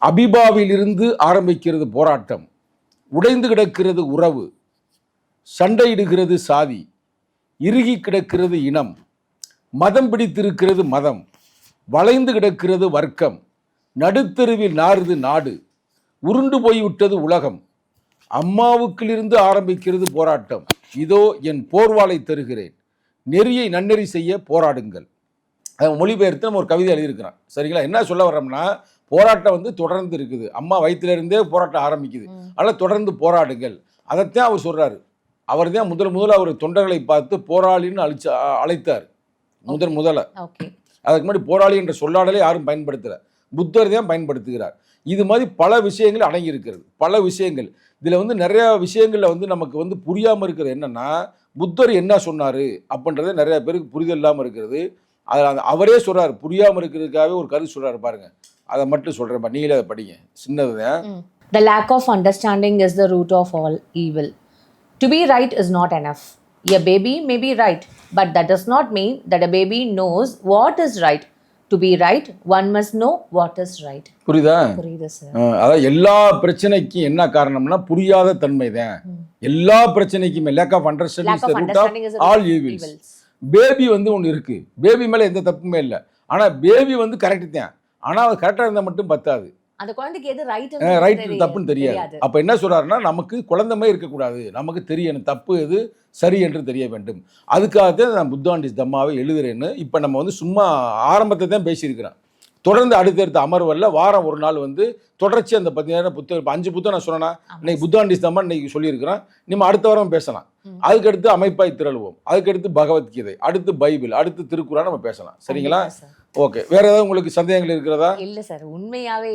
அபிபாவிலிருந்து ஆரம்பிக்கிறது போராட்டம், உடைந்து கிடக்கிறது உறவு, சண்டையிடுகிறது சாதி, இறுகி கிடக்கிறது இனம், மதம் பிடித்திருக்கிறது மதம், வளைந்து கிடக்கிறது வர்க்கம், நடுத்தெருவில் நாறுது நாடு, உருண்டு போய்விட்டது உலகம், அம்மாவுக்கிலிருந்து ஆரம்பிக்கிறது போராட்டம். இதோ என் போர்வாளை தருகிறேன், நெறியை நன்னெறி செய்ய போராடுங்கள். மொழிபெயர்த்து நம்ம ஒரு கவிதை எழுதியிருக்கிறோம். சரிங்களா? என்ன சொல்ல வர்றோம்னா, போராட்டம் வந்து தொடர்ந்து இருக்குது. அம்மா வயிற்றிலிருந்தே போராட்டம் ஆரம்பிக்குது. அதனால் தொடர்ந்து போராடுங்கள். அதைத்தான் அவர் சொல்கிறாரு. அவர் தான் முதல்ல அவர் தொண்டர்களை பார்த்து போராளின்னு அழைத்தார். முதல்ல. அதுக்கு முன்னாடி போராளி என்ற சொல்லாடலே யாரும் பயன்படுத்தலை, புத்தர் தான் பயன்படுத்துகிறார். இது மாதிரி பல விஷயங்கள் அடங்கி இருக்கிறது. பல விஷயங்கள் இதில் வந்து நிறையா விஷயங்களில் வந்து நமக்கு வந்து புரியாமல் இருக்கிறது என்னென்னா, புத்தர் என்ன சொன்னார் அப்படின்றத நிறையா பேருக்கு புரிதல் இல்லாமல் இருக்கிறது. அதில் அவரே சொல்கிறார், புரியாமல் இருக்கிறதுக்காகவே ஒரு கருத்து சொல்கிறார் பாருங்க. அதை மட்டும் சொல்கிறேன், நீங்களே அதை படிங்க. சின்னது தான். The lack of understanding is the root of all evil. To be right is not enough. A baby may be right, but that does not mean that a baby knows what is right. To be right, one must know what is right. புரியுதா? புரியுது sir. அதாவது எல்லா பிரச்சனைக்கும் என்ன காரணம்னா புரியாத தன்மை தான். எல்லா பிரச்சனைக்குமே lack of understanding is the root of all evils. Baby வந்து ஒன்று இருக்கு, பேபி மேலே எந்த தப்புமே இல்லை. ஆனால் பேபி வந்து கரெக்டு தான். ஆனால் அது கரெக்டாக இருந்தால் மட்டும் பத்தாது. அந்த குழந்தைக்கு எது ரைட் தப்புன்னு தெரியாது. அப்போ என்ன சொல்றாருன்னா, நமக்கு குழந்தைமே இருக்கக்கூடாது, நமக்கு தெரியணும் தப்பு எது சரி என்று தெரிய வேண்டும். அதுக்காகத்தான் நான் புத்தாண்டிஸ் தம்மாவை எழுதுறேன்னு இப்போ நம்ம வந்து சும்மா ஆரம்பத்தை தான் பேசியிருக்கிறேன். தொடர்ந்து அடுத்தடுத்த அமர்வல்ல வாரம் ஒரு நாள் வந்து தொடர்ச்சி அந்த 10 புத்தகம் 5 புத்தகம் நான் சொன்னேன்னா, இன்னைக்கு புத்தாண்டிஸ் தம்மா இன்னைக்கு சொல்லியிருக்கிறேன். நம்ம அடுத்த வாரம் பேசலாம். அதுக்கடுத்து அமைப்பாய் திரளுவோம், அதுக்கடுத்து பகவத்கீதை, அடுத்து பைபிள், அடுத்து திருக்குறள் நம்ம பேசலாம். சரிங்களா? ஓகே. வேற ஏதாவது உங்களுக்கு சந்தேகங்கள் இருக்கிறதா? இல்லை சார், உண்மையாகவே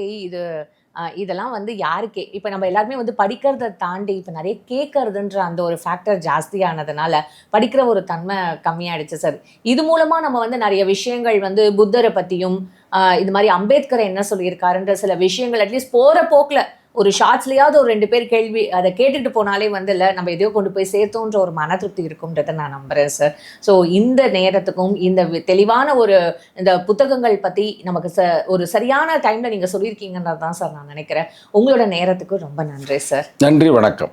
இதெல்லாம் வந்து யாருக்கே இப்போ நம்ம எல்லாருமே வந்து படிக்கிறத தாண்டி இப்போ நிறைய கேட்கறதுன்ற அந்த ஒரு ஃபேக்டர் ஜாஸ்தியானதுனால படிக்கிற ஒரு தன்மை கம்மியாயிடுச்சு சார். இது மூலமாக நம்ம வந்து நிறைய விஷயங்கள் வந்து புத்தரை பற்றியும் இது மாதிரி அம்பேத்கர் என்ன சொல்லியிருக்காருன்ற சில விஷயங்கள் அட்லீஸ்ட் போகிற போக்கில் ஒரு ஷார்ட்ஸ்லையாவது ஒரு 2 பேர் கேள்வி அதை கேட்டுட்டு போனாலே வந்து இல்லை நம்ம எதையோ கொண்டு போய் சேர்த்தோன்ற ஒரு மன திருப்தி இருக்கும்ன்றதை நான் நம்புகிறேன் சார். ஸோ இந்த நேரத்துக்கும் இந்த தெளிவான ஒரு இந்த புத்தகங்கள் பற்றி நமக்கு ஒரு சரியான டைமில் நீங்கள் சொல்லியிருக்கீங்கன்றது தான் சார் நான் நினைக்கிறேன். உங்களோட நேரத்துக்கு ரொம்ப நன்றி சார். நன்றி, வணக்கம்.